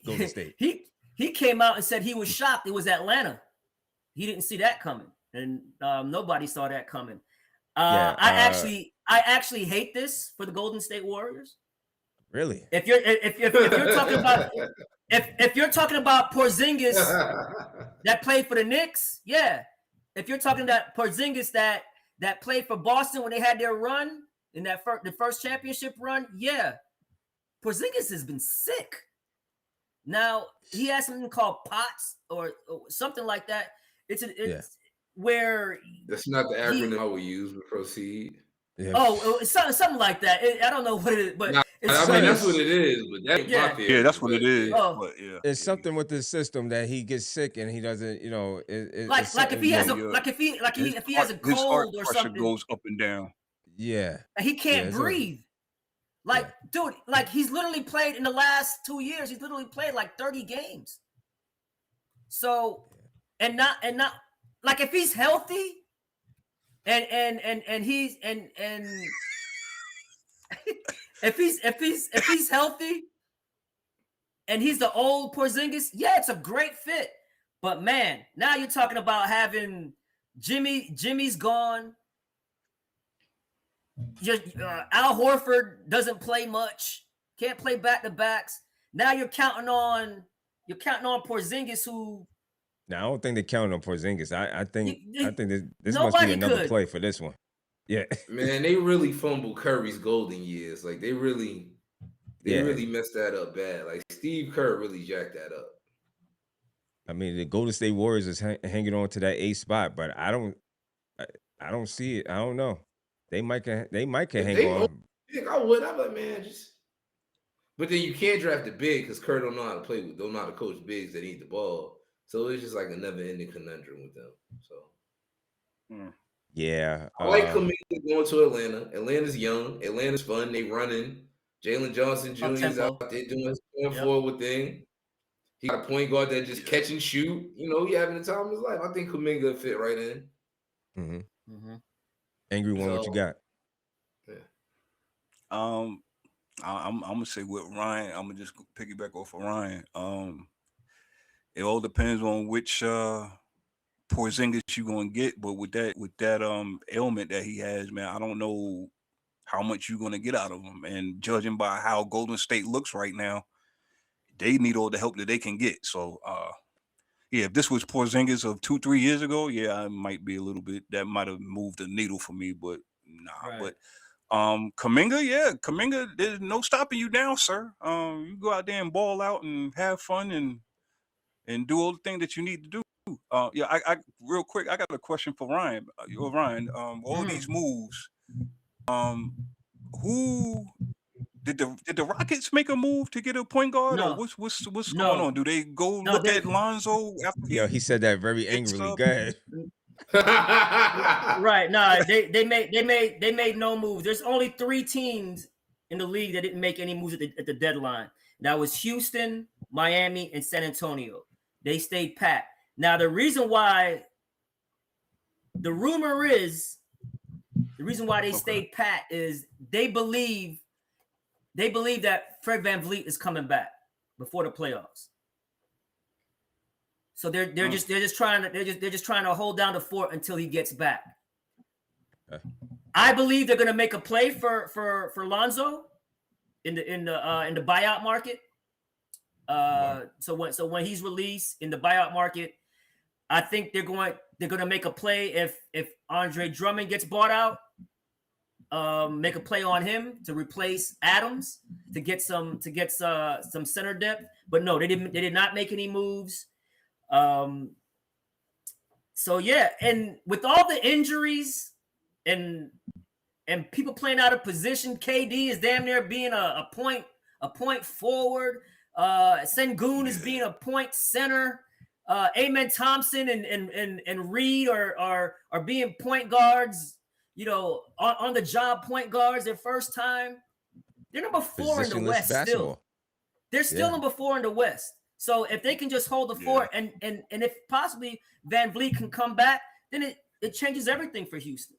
Speaker 2: Golden State?
Speaker 3: He came out and said he was shocked it was Atlanta. He didn't see that coming, and nobody saw that coming. I actually hate this for the Golden State Warriors.
Speaker 2: Really?
Speaker 3: If you're talking about Porzingis that played for the Knicks, yeah. If you're talking about Porzingis that played for Boston when they had their run in the first championship run, yeah. Porzingis has been sick. Now he has something called POTS or something like that. It's where
Speaker 5: that's not the acronym I would use to proceed.
Speaker 2: Yeah.
Speaker 3: Oh, it's something like that. I don't know what it is, but
Speaker 5: that's what it is. But that ain't my theory.
Speaker 6: Yeah, that's what it is.
Speaker 3: Oh.
Speaker 6: But yeah,
Speaker 2: it's something with the system that he gets sick and he doesn't.
Speaker 3: If he has a cold or something,
Speaker 6: goes up and down.
Speaker 2: Yeah,
Speaker 3: he can't breathe. Dude, he's literally played in the last 2 years. He's literally played like 30 games. So, and not like if he's healthy, and he's if he's healthy, and he's the old Porzingis, yeah, it's a great fit. But man, now you're talking about having Jimmy's gone. Al Horford doesn't play much. Can't play back-to-backs. Now you're counting on Porzingis, who.
Speaker 2: No, I don't think they're counting on Porzingis. I think this must be another play for this one. Yeah,
Speaker 5: man, they really fumbled Curry's golden years. Like they really messed that up bad. Like Steve Kerr really jacked that up.
Speaker 2: I mean, the Golden State Warriors is hanging on to that 8th spot, but I don't see it. I don't know. They might can hang on.
Speaker 5: I would. I'm like, man, just. But then you can't draft a big because Kerr don't know how to coach bigs that need the ball. So it's just like a never-ending conundrum with them. So.
Speaker 2: Yeah.
Speaker 5: I like Kuminga going to Atlanta. Atlanta's young. Atlanta's fun. They running. Jalen Johnson Jr. is out there doing his forward thing. He got a point guard that just catch and shoot. He having the time of his life. I think Kuminga fit right in.
Speaker 2: Mm-hmm. Angry one, what you got?
Speaker 5: Yeah.
Speaker 6: I'm gonna say with Ryan. I'm gonna just piggyback off of Ryan. It all depends on which Porzingis you gonna get, but with that ailment that he has, man, I don't know how much you're gonna get out of him. And judging by how Golden State looks right now, they need all the help that they can get. So if this was Porzingis of 2-3 years ago, I might be a little bit, that might have moved the needle for me, but nah. Right. But Kuminga, there's no stopping you now, sir. You go out there and ball out and have fun and do all the things that you need to do. I real quick, I got a question for Ryan. Ryan, all these moves, who did the Rockets make a move to get a point guard?
Speaker 3: No.
Speaker 6: Or what's going on? Do they go look at Lonzo after?
Speaker 2: He said that very angrily. Go ahead.
Speaker 3: Right. No, they made no moves. There's only 3 teams in the league that didn't make any moves at the deadline. That was Houston, Miami, and San Antonio. They stayed pat. Now the reason why they stayed pat is they believe that Fred VanVleet is coming back before the playoffs. So they're just trying to hold down the fort until he gets back. Okay. I believe they're going to make a play for Lonzo in the buyout market. So when he's released in the buyout market, I think they're going to make a play if Andre Drummond gets bought out. Make a play on him to replace Adams to get some center depth. But no, they did not make any moves. So yeah, and with all the injuries and people playing out of position, KD is damn near being a point forward. Sengun is being a point center. Amen Thompson and Reed are being point guards. You know, on the job point guards their first time. They're number 4 in the West basketball. Still. They're still number 4 in the West. So if they can just hold the fort and if possibly VanVleet can come back, then it changes everything for Houston.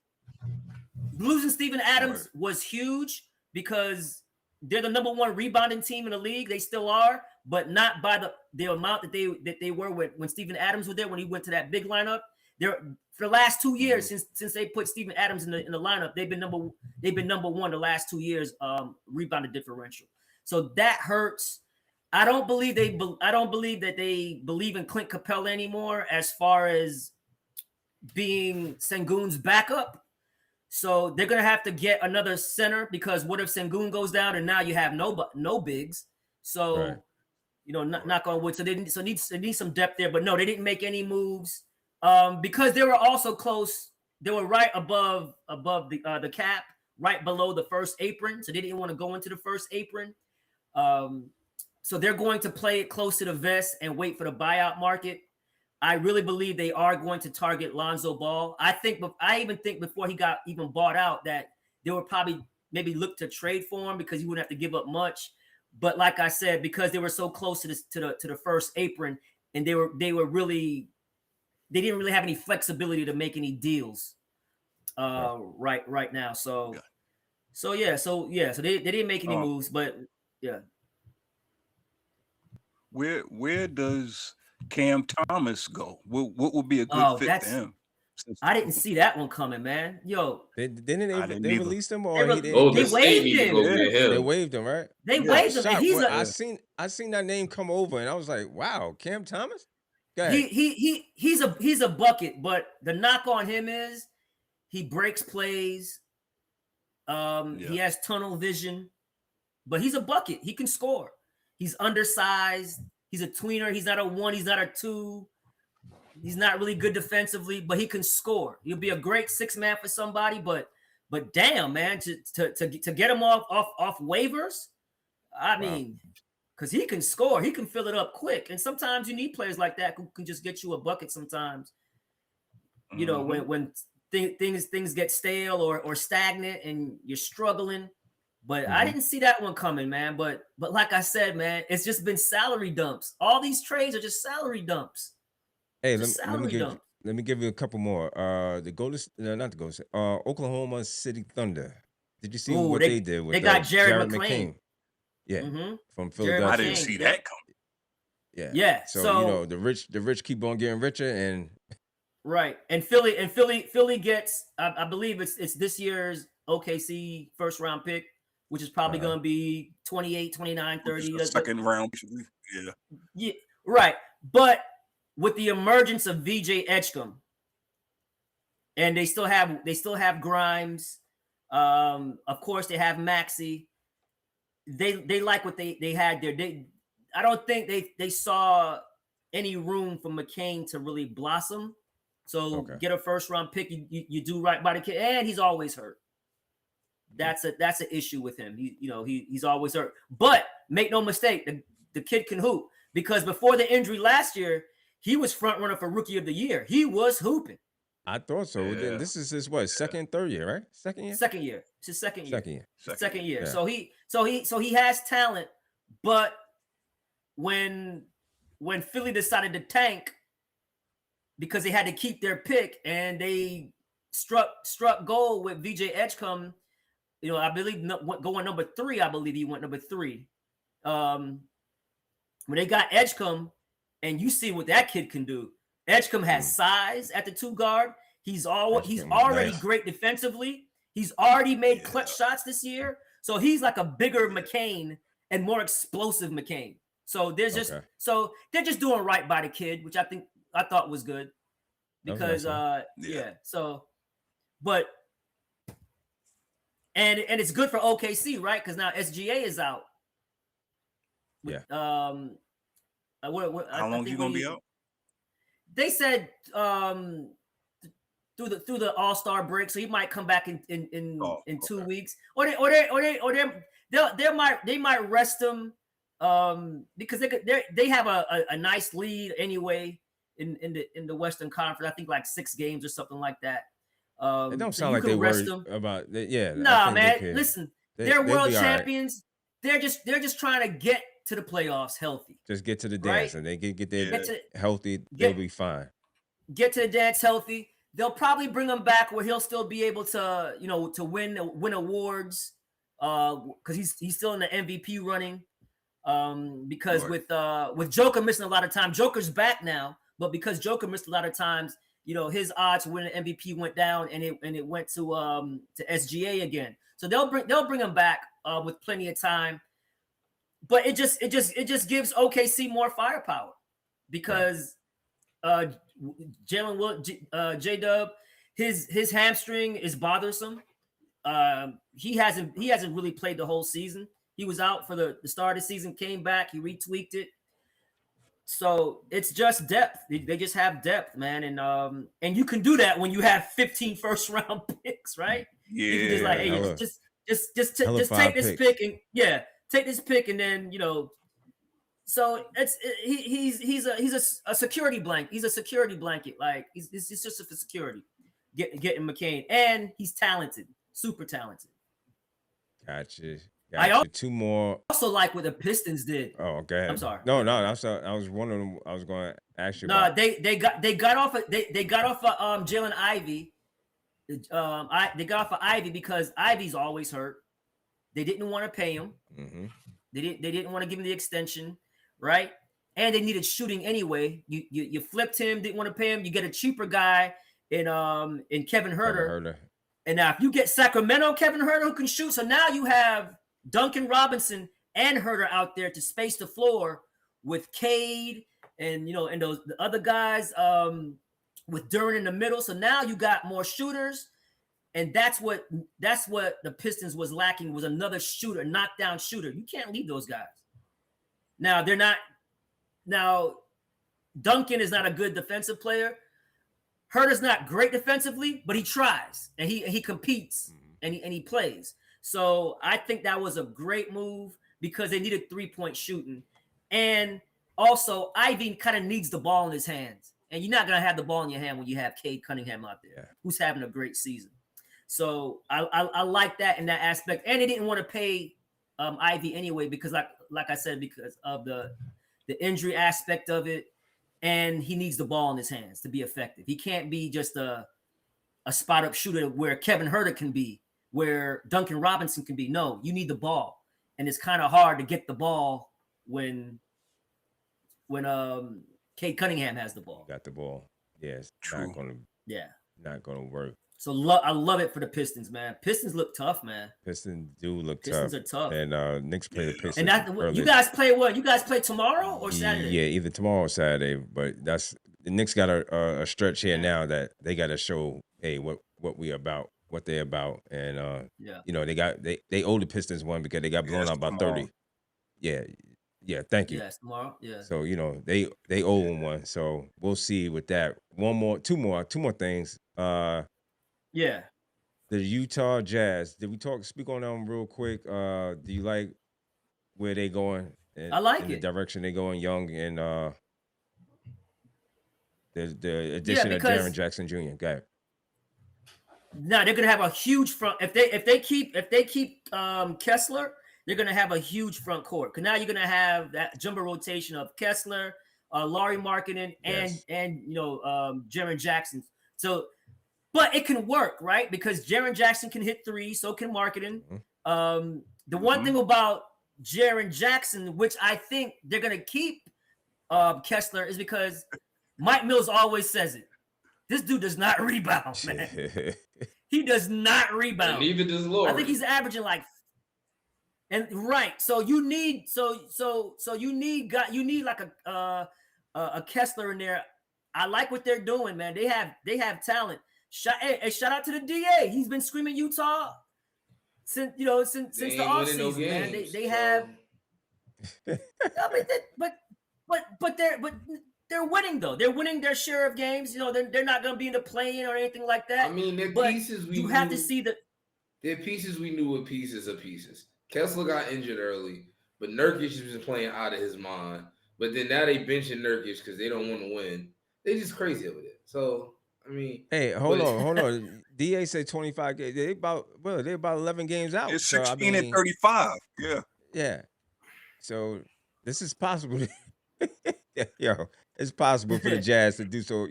Speaker 3: Losing Steven Adams was huge because they're the number 1 rebounding team in the league. They still are, but not by the amount that they were when Steven Adams was there, when he went to that big lineup. For the last 2 years since they put Steven Adams in the lineup, they've been number 1 the last 2 years rebounded differential. So that hurts. I don't believe that they believe in Clint Capella anymore as far as being Sengun's backup. So they're gonna have to get another center because what if Sengun goes down and now you have no bigs? So knock on wood. So they need some depth there. But no, they didn't make any moves because they were also close. They were right above the cap, right below the first apron. So they didn't want to go into the first apron. So they're going to play it close to the vest and wait for the buyout market. I really believe they are going to target Lonzo Ball. I even think before he got even bought out that they would probably maybe look to trade for him because he wouldn't have to give up much. But like I said, because they were so close to the first apron and they didn't really have any flexibility to make any deals right now. So they didn't make any moves, but yeah.
Speaker 6: Where does Cam Thomas go? What would be a good fit for him?
Speaker 3: I didn't see that one coming, man. Yo,
Speaker 2: they released him or
Speaker 3: they waived him.
Speaker 2: They waived him, right?
Speaker 3: They waived him.
Speaker 2: I seen that name come over, and I was like, wow, Cam Thomas.
Speaker 3: He's a bucket, but the knock on him is he breaks plays. He has tunnel vision, but he's a bucket. He can score. He's undersized. He's a tweener. He's not a 1. He's not a 2. He's not really good defensively, but he can score. He'll be a great 6-man for somebody. But damn, man, to get him off waivers, I mean, because he can score. He can fill it up quick. And sometimes you need players like that who can just get you a bucket. Sometimes, you know, when things get stale or stagnant and you're struggling. But I didn't see that one coming, man. But like I said, man, it's just been salary dumps. All these trades are just salary dumps.
Speaker 2: Hey, let me give you a couple more. Oklahoma City Thunder. Did you see what they did with
Speaker 3: they got Jared McClain?
Speaker 2: Yeah, from Philadelphia.
Speaker 6: I didn't see that coming.
Speaker 3: Yeah.
Speaker 2: So you know the rich keep on getting richer, and
Speaker 3: right. And Philly gets. I believe it's this year's OKC first round pick, which is probably going to be 28, 29, 30.
Speaker 6: Second round.
Speaker 3: Yeah, right. But with the emergence of VJ Edgecombe, and they still have Grimes. Of course, they have Maxey. They like what they had there. I don't think they saw any room for McCain to really blossom. So get a first round pick. You do right by the kid, and he's always hurt. That's an issue with him. He's always hurt. But make no mistake, the kid can hoop because before the injury last year, he was front runner for Rookie of the Year. He was hooping.
Speaker 2: I thought so. Yeah. This is his second, third year, right? Second year.
Speaker 3: It's his second year. Second year.
Speaker 2: Yeah.
Speaker 3: So he has talent, but when Philly decided to tank because they had to keep their pick and they struck gold with VJ Edgecombe, I believe going number 3. I believe he went number 3. When they got Edgecombe, and you see what that kid can do. Edgecombe has size at the 2 guard. He's already great defensively. He's already made clutch shots this year. So he's like a bigger McCain and more explosive McCain. So they're just doing right by the kid, which I thought was good. Because so but and it's good for OKC, right? Because now SGA is out.
Speaker 6: How long you gonna be out?
Speaker 3: They said through the All-Star break, so he might come back in 2 weeks, or they might rest him because they have a nice lead anyway in the Western Conference. I think like 6 games or something like that.
Speaker 2: It don't sound like they worried about it. Yeah.
Speaker 3: Nah, man. Listen, they're world champions. Right. They're just trying to get to the playoffs healthy.
Speaker 2: Just get to the dance, and they get there healthy. They'll be fine.
Speaker 3: Get to the dance healthy. They'll probably bring him back where he'll still be able to, to win awards. Because he's still in the MVP running. Because with Joker missing a lot of time, Joker's back now, but because Joker missed a lot of times, his odds to win an MVP went down, and it went to SGA again. So they'll bring him back with plenty of time. But it just gives OKC more firepower because J-Dub, his hamstring is bothersome. He hasn't really played the whole season. He was out for the start of the season, came back, he retweaked it. So it's just depth. They just have depth, man, and you can do that when you have 15 first-round picks, right?
Speaker 6: Yeah.
Speaker 3: You can just like, hey, just take this pick and take this pick, and then So he's a security blanket. He's a security blanket. Like he's just for security, getting McCain, and he's talented, super talented.
Speaker 2: Gotcha. I 2 more.
Speaker 3: Also like what the Pistons did.
Speaker 2: Oh, okay.
Speaker 3: I'm sorry.
Speaker 2: No. I was wondering. I was going to ask you.
Speaker 3: No, they got off of Jalen Ivey. They got off of Ivy because Ivy's always hurt. They didn't want to pay him. Mm-hmm. They didn't want to give him the extension, right? And they needed shooting anyway. You flipped him, didn't want to pay him. You get a cheaper guy in Kevin Huerter. And now if you get Sacramento Kevin Huerter who can shoot, so now you have Duncan Robinson and Huerter out there to space the floor with Cade and and those the other guys with Duran in the middle. So now you got more shooters. And that's what the Pistons was lacking, was another shooter, knockdown shooter. You can't leave those guys. Now they're not. Now Duncan is not a good defensive player. Huerter's not great defensively, but he tries and he competes and he plays. So I think that was a great move because they needed 3-point shooting, and also Ivy kind of needs the ball in his hands, and you're not gonna have the ball in your hand when you have Cade Cunningham out there, who's having a great season. So I like that in that aspect, and they didn't want to pay Ivy anyway because, like I said, because of the injury aspect of it, and he needs the ball in his hands to be effective. He can't be just a spot up shooter where Kevin Huerter can be, where Duncan Robinson can be. No, you need the ball, and it's kind of hard to get the ball when Cade Cunningham has the ball.
Speaker 2: Got the ball. Yeah, it's
Speaker 6: true.
Speaker 2: Not gonna work.
Speaker 3: So I love it for the Pistons, man. Pistons look tough, man.
Speaker 2: Pistons do look
Speaker 3: Pistons
Speaker 2: tough.
Speaker 3: Pistons are tough.
Speaker 2: And Knicks play the Pistons.
Speaker 3: And you guys play what? You guys play tomorrow or Saturday?
Speaker 2: Yeah, either tomorrow or Saturday. But the Knicks got a stretch here now that they got to show, hey, what we about, what they're about, and they owe the Pistons one because they got blown out by 30. Yeah. Thank you.
Speaker 3: Yes, tomorrow. Yeah.
Speaker 2: So they owe them one. So we'll see with that. Two more things.
Speaker 3: Yeah.
Speaker 2: The Utah Jazz. Did we speak on them real quick? Do you like where they going?
Speaker 3: I like it.
Speaker 2: The direction they going, Young and the addition of Jaren Jackson Jr. Got it.
Speaker 3: No, they're gonna have a huge front. If they keep Kessler, they're gonna have a huge front court. Because now you're gonna have that jumbo rotation of Kessler, Laurie Markkinen, and Jaren Jackson. So But it can work, right? Because Jaren Jackson can hit three, so can marketing. The one thing about Jaren Jackson, which I think they're going to keep Kessler, is because Mike Mills always says it. This dude does not rebound, man. He does not rebound.
Speaker 5: And neither does Laurie.
Speaker 3: I think he's averaging like, and right. So you need you need like a Kessler in there. I like what they're doing, man. They have talent. Shout out to the DA. He's been screaming Utah since the offseason, man. They have. I mean, but they're winning though. They're winning their share of games. They're not going to be in the play-in or anything like that.
Speaker 5: I mean, they're pieces we
Speaker 3: you have to see that.
Speaker 5: They're pieces we knew were pieces of pieces. Kessler got injured early, but Nurkic has been playing out of his mind. But then now they benching Nurkic because they don't want to win. They just crazy over there. So I mean,
Speaker 2: hey, hold on. DA said 25 games. They're about 11 games out.
Speaker 6: It's
Speaker 2: so,
Speaker 6: 16 and 35.
Speaker 2: Yeah. So this is possible. It's possible for the Jazz to do so.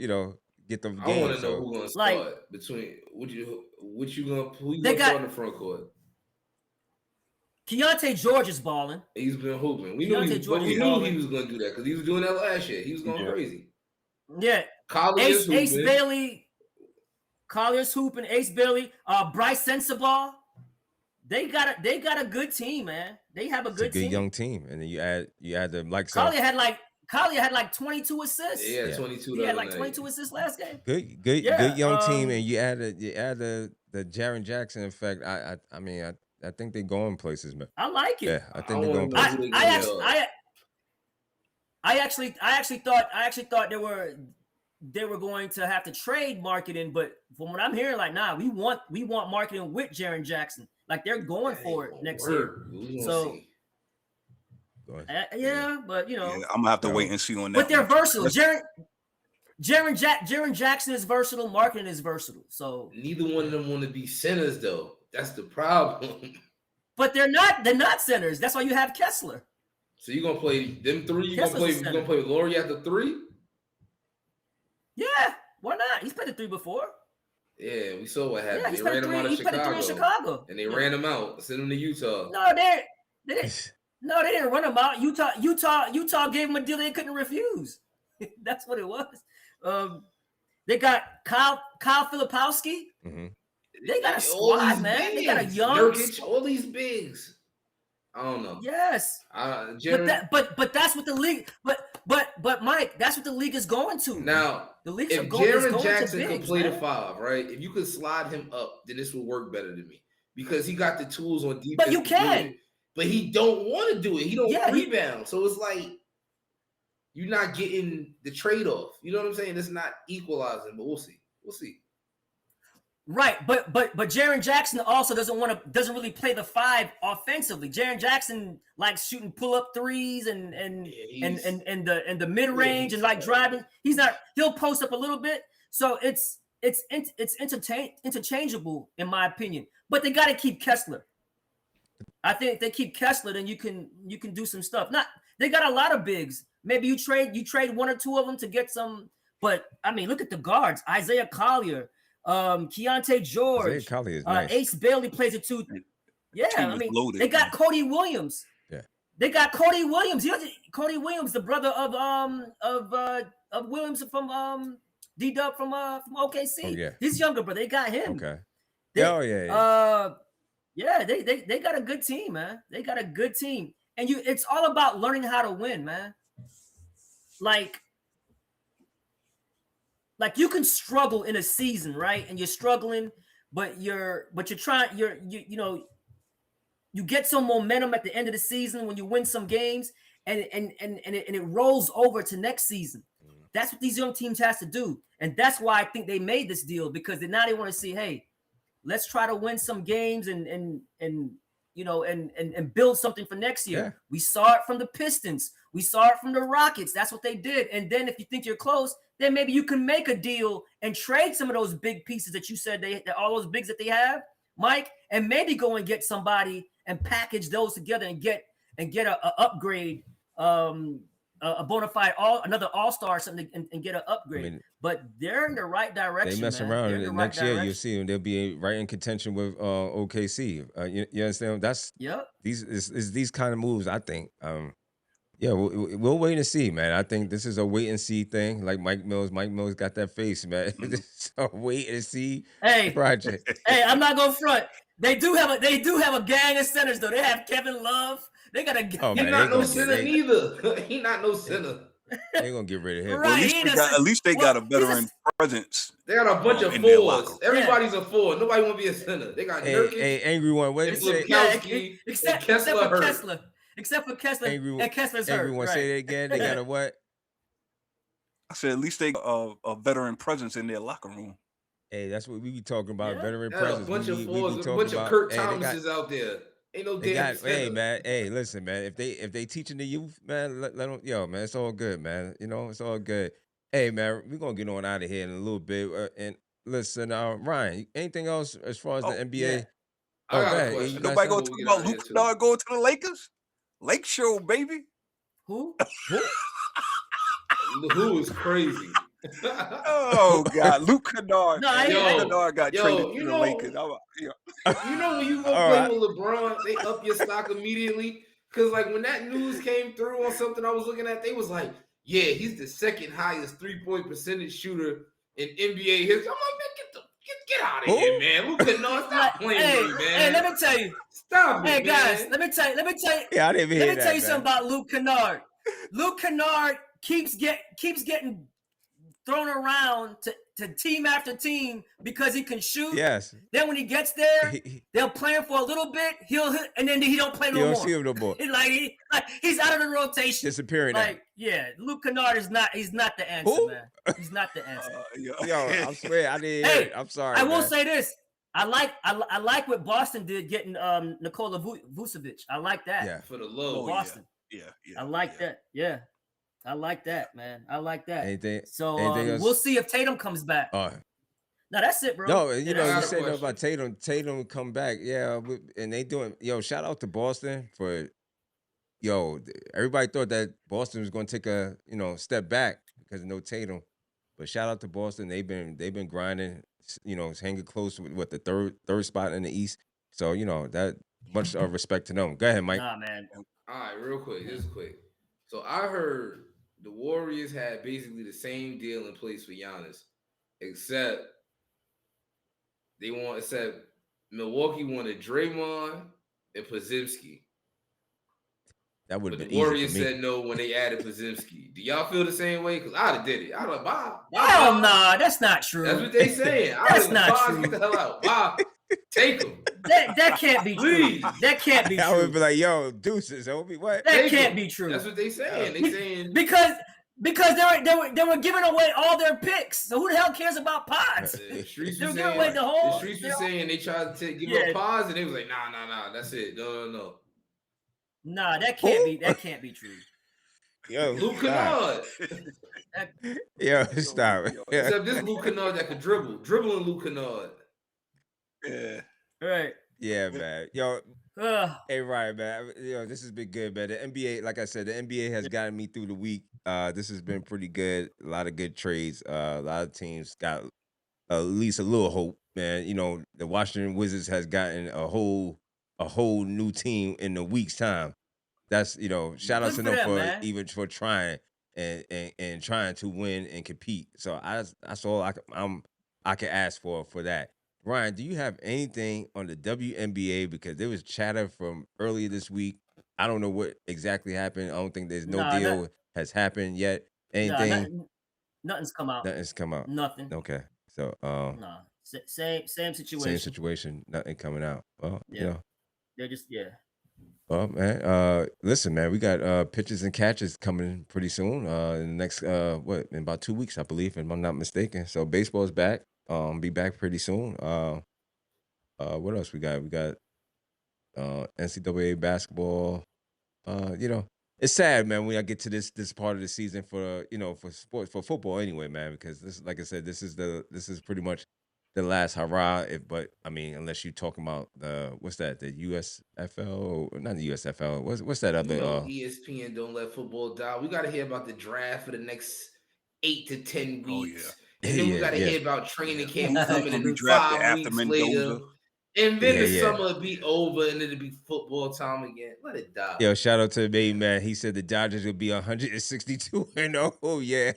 Speaker 2: Get them games.
Speaker 5: I want to know who's gonna start between who you gonna start in the front court.
Speaker 3: Keontae George is balling.
Speaker 5: He's been hooping. We knew he was going to do that because he was doing that last year. He was going crazy.
Speaker 3: Yeah. Ace Bailey. Collier's hooping. Ace Bailey. Bryce Sensabaugh. They got a good team, man. They have a good
Speaker 2: young team, and then you add the likes.
Speaker 3: Collier had like 22 assists.
Speaker 5: Yeah, 22.
Speaker 3: He had like 22 assists last game.
Speaker 2: Good young team, and you add the Jaren Jackson effect. I mean, I think they're going places, man.
Speaker 3: I like it.
Speaker 2: Yeah, I think they're going places.
Speaker 3: I actually thought they were going to have to trade marketing, but from what I'm hearing, like, nah, we want marketing with Jaren Jackson. Like they're going for it next year. So yeah, but
Speaker 6: I'm gonna have to wait and see on that.
Speaker 3: But they're versatile. Jaren Jackson is versatile. Marketing is versatile. So
Speaker 5: neither one of them want to be centers, though. That's the problem.
Speaker 3: But they're not centers. That's why you have Kessler.
Speaker 5: So you're gonna play them three. You're gonna play with Laurie at the three.
Speaker 3: Yeah, why not? He's played the three before.
Speaker 5: Yeah, we saw what happened.
Speaker 3: Yeah,
Speaker 5: they ran him out of
Speaker 3: Chicago.
Speaker 5: And they ran him out, sent him to Utah.
Speaker 3: No, they didn't run him out. Utah gave him a deal they couldn't refuse. That's what it was. They got Kyle Filipowski.
Speaker 2: Mm-hmm.
Speaker 3: They got a squad, man.
Speaker 5: Bigs.
Speaker 3: They got a young
Speaker 5: Nurkic, all these bigs. I don't know.
Speaker 3: Yes. But that's what the league. But Mike, that's what the league is going to.
Speaker 5: Now,
Speaker 3: the league
Speaker 5: if Jaren Jackson could play the five, right? If you could slide him up, then this will work better than me because he got the tools on defense.
Speaker 3: But you can.
Speaker 5: But he don't want to do it. He don't rebound. So it's like you're not getting the trade-off. You know what I'm saying? It's not equalizing, but we'll see. We'll see.
Speaker 3: Right, but Jaren Jackson also doesn't really play the five offensively. Jaren Jackson likes shooting pull-up threes and the mid-range and like driving. He'll post up a little bit. So it's interchangeable in my opinion. But they got to keep Kessler. I think if they keep Kessler, then you can do some stuff. They got a lot of bigs. Maybe you trade one or two of them to get some. But I mean, look at the guards: Isaiah Collier, Keontae George,
Speaker 2: Isaiah Collier is nice.
Speaker 3: Ace Bailey plays it too. Yeah, I mean,
Speaker 6: loaded,
Speaker 3: they got Cody Williams.
Speaker 2: Yeah,
Speaker 3: they got Cody Williams. Cody Williams, the brother of Williams from D-Dubbz from OKC.
Speaker 2: Oh, yeah.
Speaker 3: His younger brother. They got him.
Speaker 2: Okay.
Speaker 3: Yeah, they got a good team, man. They got a good team. And it's all about learning how to win, man. Like you can struggle in a season, right? And you're struggling, but you're trying, you get some momentum at the end of the season when you win some games and it rolls over to next season. That's what these young teams has to do. And that's why I think they made this deal, because now they want to see, hey, let's try to win some games and build something for next year.
Speaker 2: Yeah.
Speaker 3: We saw it from the Pistons. We saw it from the Rockets. That's what they did. And then if you think you're close, then maybe you can make a deal and trade some of those big pieces that you said all those bigs that they have, Mike, and maybe go and get somebody and package those together and get a upgrade a bona fide another all-star or something and get an upgrade.
Speaker 2: I mean,
Speaker 3: but they're in the right direction.
Speaker 2: They mess
Speaker 3: man.
Speaker 2: around,
Speaker 3: They're in the
Speaker 2: and
Speaker 3: right
Speaker 2: next year
Speaker 3: direction.
Speaker 2: you'll see them. They'll be right in contention with OKC. You understand? That's
Speaker 3: Yep.
Speaker 2: These kind of moves. I think. Yeah, we'll wait and see, man. I think this is a wait and see thing. Like Mike Mills got that face, man. It's a wait and see project.
Speaker 3: Hey, I'm not gonna front. They do have a gang of centers though. They have Kevin Love. They got a.
Speaker 5: Oh, man, not no center neither. He not no center.
Speaker 2: They're gonna get rid of him.
Speaker 3: Right,
Speaker 6: well, at least they got a veteran presence.
Speaker 5: They got a bunch of fours. Everybody's a four. Nobody want to be a center. They got Nurkic.
Speaker 2: Hey, angry one. What did you say?
Speaker 3: Except for Kessler. Except for Kessler. And Kessler's hurt.
Speaker 2: Everyone say that again. They got a what?
Speaker 6: I said at least they got a veteran presence in their locker room.
Speaker 2: Hey, that's what we be talking about. Veteran presence.
Speaker 5: A bunch of fours. A bunch of Kurt Thomases out there. Ain't no damn center.
Speaker 2: Hey, man. Hey, listen, man. If they teaching the youth, man, let them. Yo, man, it's all good, man. You know, it's all good. Hey, man, we're gonna get on out of here in a little bit. And listen, Ryan, anything else as far as the NBA?
Speaker 5: Yeah. I got a question.
Speaker 6: Nobody gonna talk about Luke Kennard going to the Lakers? Lake Show, baby.
Speaker 3: Who?
Speaker 5: Who is crazy?
Speaker 6: Oh God, Luke Kennard.
Speaker 3: No,
Speaker 6: Kennard got traded to the Lakers.
Speaker 5: You know when you go play with LeBron, they up your stock immediately. Cause like when that news came through on something I was looking at, they was like, "Yeah, he's the second highest 3-point percentage shooter in NBA history." I'm like, get out of here, man. Luke Kennard, stop playing with me, man.
Speaker 3: Hey, let me tell you.
Speaker 5: Stop it,
Speaker 3: Hey guys,
Speaker 5: man.
Speaker 3: let me tell you.
Speaker 2: Yeah, I didn't even
Speaker 3: Let me tell you something about Luke Kennard. Luke Kennard keeps getting thrown around to team after team because he can shoot.
Speaker 2: Yes.
Speaker 3: Then when he gets there, they'll play him for a little bit. He'll hit, and then he don't play no more.
Speaker 2: You don't see him no more.
Speaker 3: He's out of the rotation.
Speaker 2: Disappearing.
Speaker 3: Yeah, Luke Kennard is not. He's not the answer, man. He's not the answer.
Speaker 2: Yo, I swear I didn't.
Speaker 3: Hey,
Speaker 2: I'm sorry.
Speaker 3: I will say this. I like what Boston did getting Nikola Vucevic. I like that.
Speaker 2: Yeah.
Speaker 5: For the low.
Speaker 3: Boston.
Speaker 6: Yeah.
Speaker 3: I like that. Yeah. I like that, man. I like that.
Speaker 2: Anything
Speaker 3: We'll see if Tatum comes back. No, that's it, bro.
Speaker 2: No, you know, you said about Tatum. Tatum come back. Yeah, and they doing. Yo, shout out to Boston for. Yo, everybody thought that Boston was going to take a step back because of no Tatum, but shout out to Boston. They've been grinding. You know, hanging close with the third spot in the East. So that much of respect to them. Go ahead, Mike.
Speaker 3: Nah, man.
Speaker 5: All right, real quick, just quick. So I heard the Warriors had basically the same deal in place for Giannis, except Milwaukee wanted Draymond and Podziemski.
Speaker 2: That would have
Speaker 5: been
Speaker 2: easy.
Speaker 5: The Warriors
Speaker 2: for me.
Speaker 5: said no when they added Podziemski. Do y'all feel the same way? Because I'd have did it. I'd like, bye.
Speaker 3: Oh, no, that's not true.
Speaker 5: That's what they saying.
Speaker 3: That's not true.
Speaker 5: Get the hell out. Bye. Take them.
Speaker 3: That can't be true. That can't be true.
Speaker 2: I would be like, yo, deuces, Obi, what?
Speaker 3: That can't be true.
Speaker 5: That's what they saying. They saying
Speaker 3: because they were giving away all their picks. So who the hell cares about pods?
Speaker 5: The streets
Speaker 3: They
Speaker 5: were
Speaker 3: were giving away
Speaker 5: saying,
Speaker 3: the whole.
Speaker 5: the streets were saying they tried to give up pods, and they was like, nah, that's it. No.
Speaker 3: Nah, that can't be. That can't be true.
Speaker 2: Yo,
Speaker 5: Luke Kennard.
Speaker 2: Yo, stop.
Speaker 5: Except this Luke Kennard that could dribbling Luke Kennard.
Speaker 6: Yeah.
Speaker 3: Right.
Speaker 2: Yeah, man. Yo, hey, Ryan, man. Yo, this has been good, man. The NBA, like I said, the NBA has gotten me through the week. This has been pretty good. A lot of good trades. A lot of teams got at least a little hope, man. The Washington Wizards has gotten a whole new team in a week's time. That's shout out to them even for trying and trying to win and compete. So that's all I can ask for that. Ryan, do you have anything on the WNBA? Because there was chatter from earlier this week. I don't know what exactly happened. I don't think there's no deal has happened yet. Anything?
Speaker 3: Nothing's come out.
Speaker 2: Nothing's come out.
Speaker 3: Nothing.
Speaker 2: Okay. So
Speaker 3: same situation.
Speaker 2: Same situation. Nothing coming out. Well,
Speaker 3: they're just
Speaker 2: Well, man, listen, man, we got pitches and catches coming pretty soon. In the next in about 2 weeks, I believe, if I'm not mistaken. So baseball's back. Be back pretty soon. What else we got? We got NCAA basketball. It's sad, man, when I get to this part of the season for sports, for football anyway, man, because this, like I said, this is pretty much the last hurrah. But I mean, unless you're talking about the USFL or not the USFL. What's that other?
Speaker 5: ESPN don't let football die. We got to hear about the draft for the next 8 to 10 weeks. And then we got to hear about training camp coming in 5 weeks later. And then the summer will be over and it'll be football time again. Let it die.
Speaker 2: Yo, shout out to me, man. He said the Dodgers will be 162-0. Oh, yeah.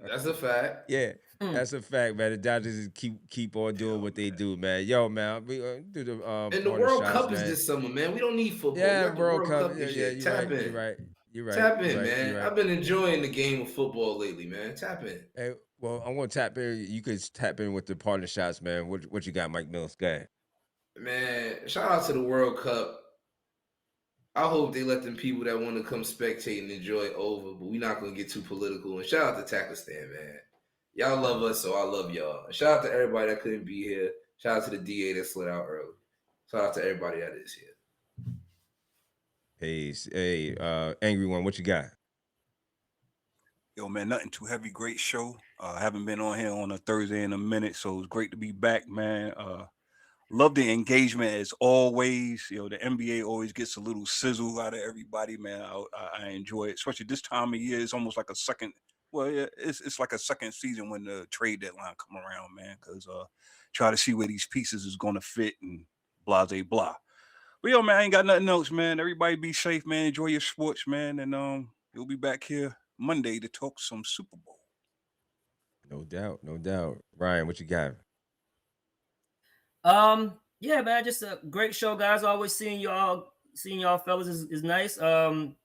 Speaker 5: That's a fact.
Speaker 2: Yeah, that's a fact, man. The Dodgers keep on doing what they do, man. Yo, man, we do the
Speaker 5: and the World Cup is this summer, man. We don't need football.
Speaker 2: Yeah, World Cup.
Speaker 5: Yeah,
Speaker 2: Tap in. You're right.
Speaker 5: Tap in, man. I've been enjoying the game of football lately, man. Tap in.
Speaker 2: Hey, well, I'm gonna tap in. You could tap in with the partner shots, man. What you got, Mike Mills? Go ahead.
Speaker 5: Man, shout out to the World Cup. I hope they let them people that want to come spectate and enjoy it over, but we're not going to get too political. And shout out to Takistan, man. Y'all love us, so I love y'all. And shout out to everybody that couldn't be here. Shout out to the DA that slid out early. Shout out to everybody that is here.
Speaker 2: Hey, Angry One, what you got?
Speaker 6: Yo, man, nothing too heavy. Great show. I haven't been on here on a Thursday in a minute, so it's great to be back, man. Love the engagement as always. You know, the NBA always gets a little sizzle out of everybody, man. I enjoy it, especially this time of year. It's almost like a second. Well, yeah, it's like a second season when the trade deadline come around, man. Because try to see where these pieces is going to fit and blah, blah, blah. But yo, man, I ain't got nothing else, man. Everybody be safe, man. Enjoy your sports, man. And we'll be back here Monday to talk some Super Bowl.
Speaker 2: No doubt. Ryan, what you got?
Speaker 3: Yeah, man, just a great show, guys. Always seeing y'all fellas is nice.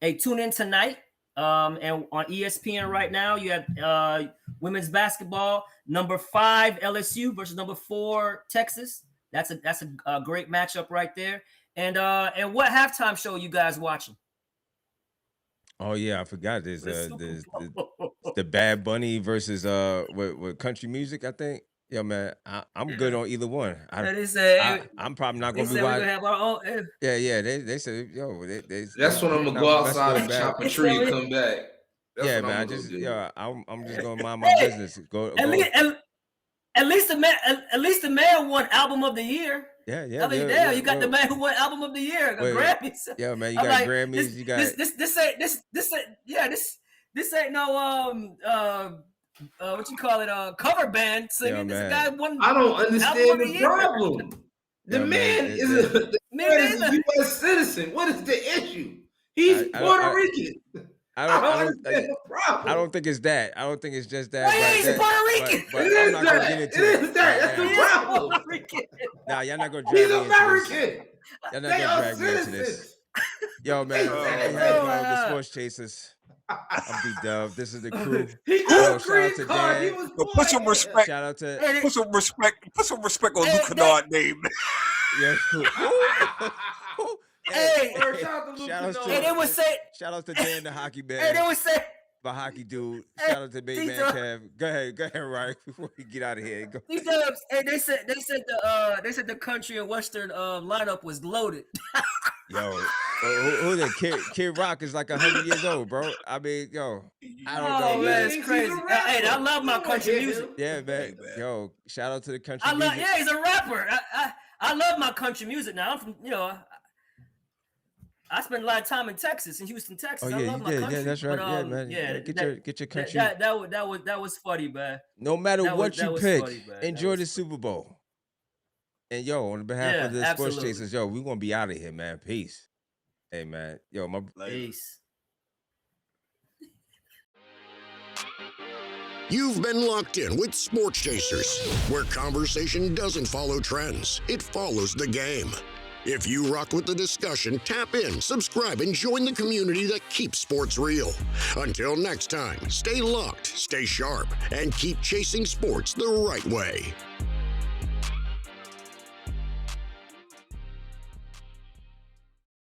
Speaker 3: Hey, tune in tonight. And on ESPN right now, you have women's basketball, number 5 LSU versus number 4 Texas. That's a great matchup right there. And what halftime show are you guys watching?
Speaker 2: Oh yeah, I forgot. There's the Bad Bunny versus with country music, I think. Yeah, man, I'm good on either one. I'm probably not gonna be watching. Yeah. They said, yo,
Speaker 5: that's when I'm gonna go outside and chop a tree and come back.
Speaker 2: That's man, I'm just gonna mind my business.
Speaker 3: At least the man won album of the year.
Speaker 2: Yeah.
Speaker 3: You got the man who won album of the year, Grammys.
Speaker 2: Yeah, man, you got Grammys. You got
Speaker 3: this ain't no what you call it, cover band singing. This guy won.
Speaker 5: I don't understand the problem. The man is a U.S. citizen. What is the issue? He's Puerto Rican. I don't understand the problem.
Speaker 2: I don't think it's that. I don't think it's just that.
Speaker 3: He's Puerto Rican.
Speaker 2: But I'm not gonna get into it.
Speaker 5: It is that. That's the problem.
Speaker 2: Nah, y'all not gonna drag me into this.
Speaker 5: He's American.
Speaker 2: Y'all not gonna drag me into this. Yo, man, the Sports Chasers. I'm D-Dubbz. This is the crew.
Speaker 5: Shout out to Dan.
Speaker 6: Put some respect.
Speaker 2: Shout out to
Speaker 6: Put some respect on Luke Kennard's name.
Speaker 2: Yeah. Shout out to Dan, the hockey man.
Speaker 3: Hey, they would say
Speaker 2: the hockey dude. Shout out to Big Man Kev. Go ahead, Ryan. Before we get out of here. Go.
Speaker 3: D-Dubbz. Hey, they said the country and western lineup was loaded.
Speaker 2: Yo, who the Kid Rock is like 100 years old, bro. I mean, yo, I don't know, man.
Speaker 3: It's crazy. Hey, I love my country music.
Speaker 2: Yeah, man. Yo, shout out to the country music.
Speaker 3: Yeah, he's a rapper. I love my country music. Now I'm from, I spent a lot of time in Texas, in Houston, Texas.
Speaker 2: Oh yeah,
Speaker 3: I love my country.
Speaker 2: Yeah, that's right.
Speaker 3: But,
Speaker 2: yeah, man. Yeah, get your country.
Speaker 3: That was funny, man.
Speaker 2: No matter what you pick, enjoy the Super Bowl. And yo, on behalf of the Sports Chasers, yo, we gonna be out of here, man. Peace. Hey, man. Yo,
Speaker 3: peace.
Speaker 1: You've been locked in with Sports Chasers, where conversation doesn't follow trends, it follows the game. If you rock with the discussion, tap in, subscribe, and join the community that keeps sports real. Until next time, stay locked, stay sharp, and keep chasing sports the right way.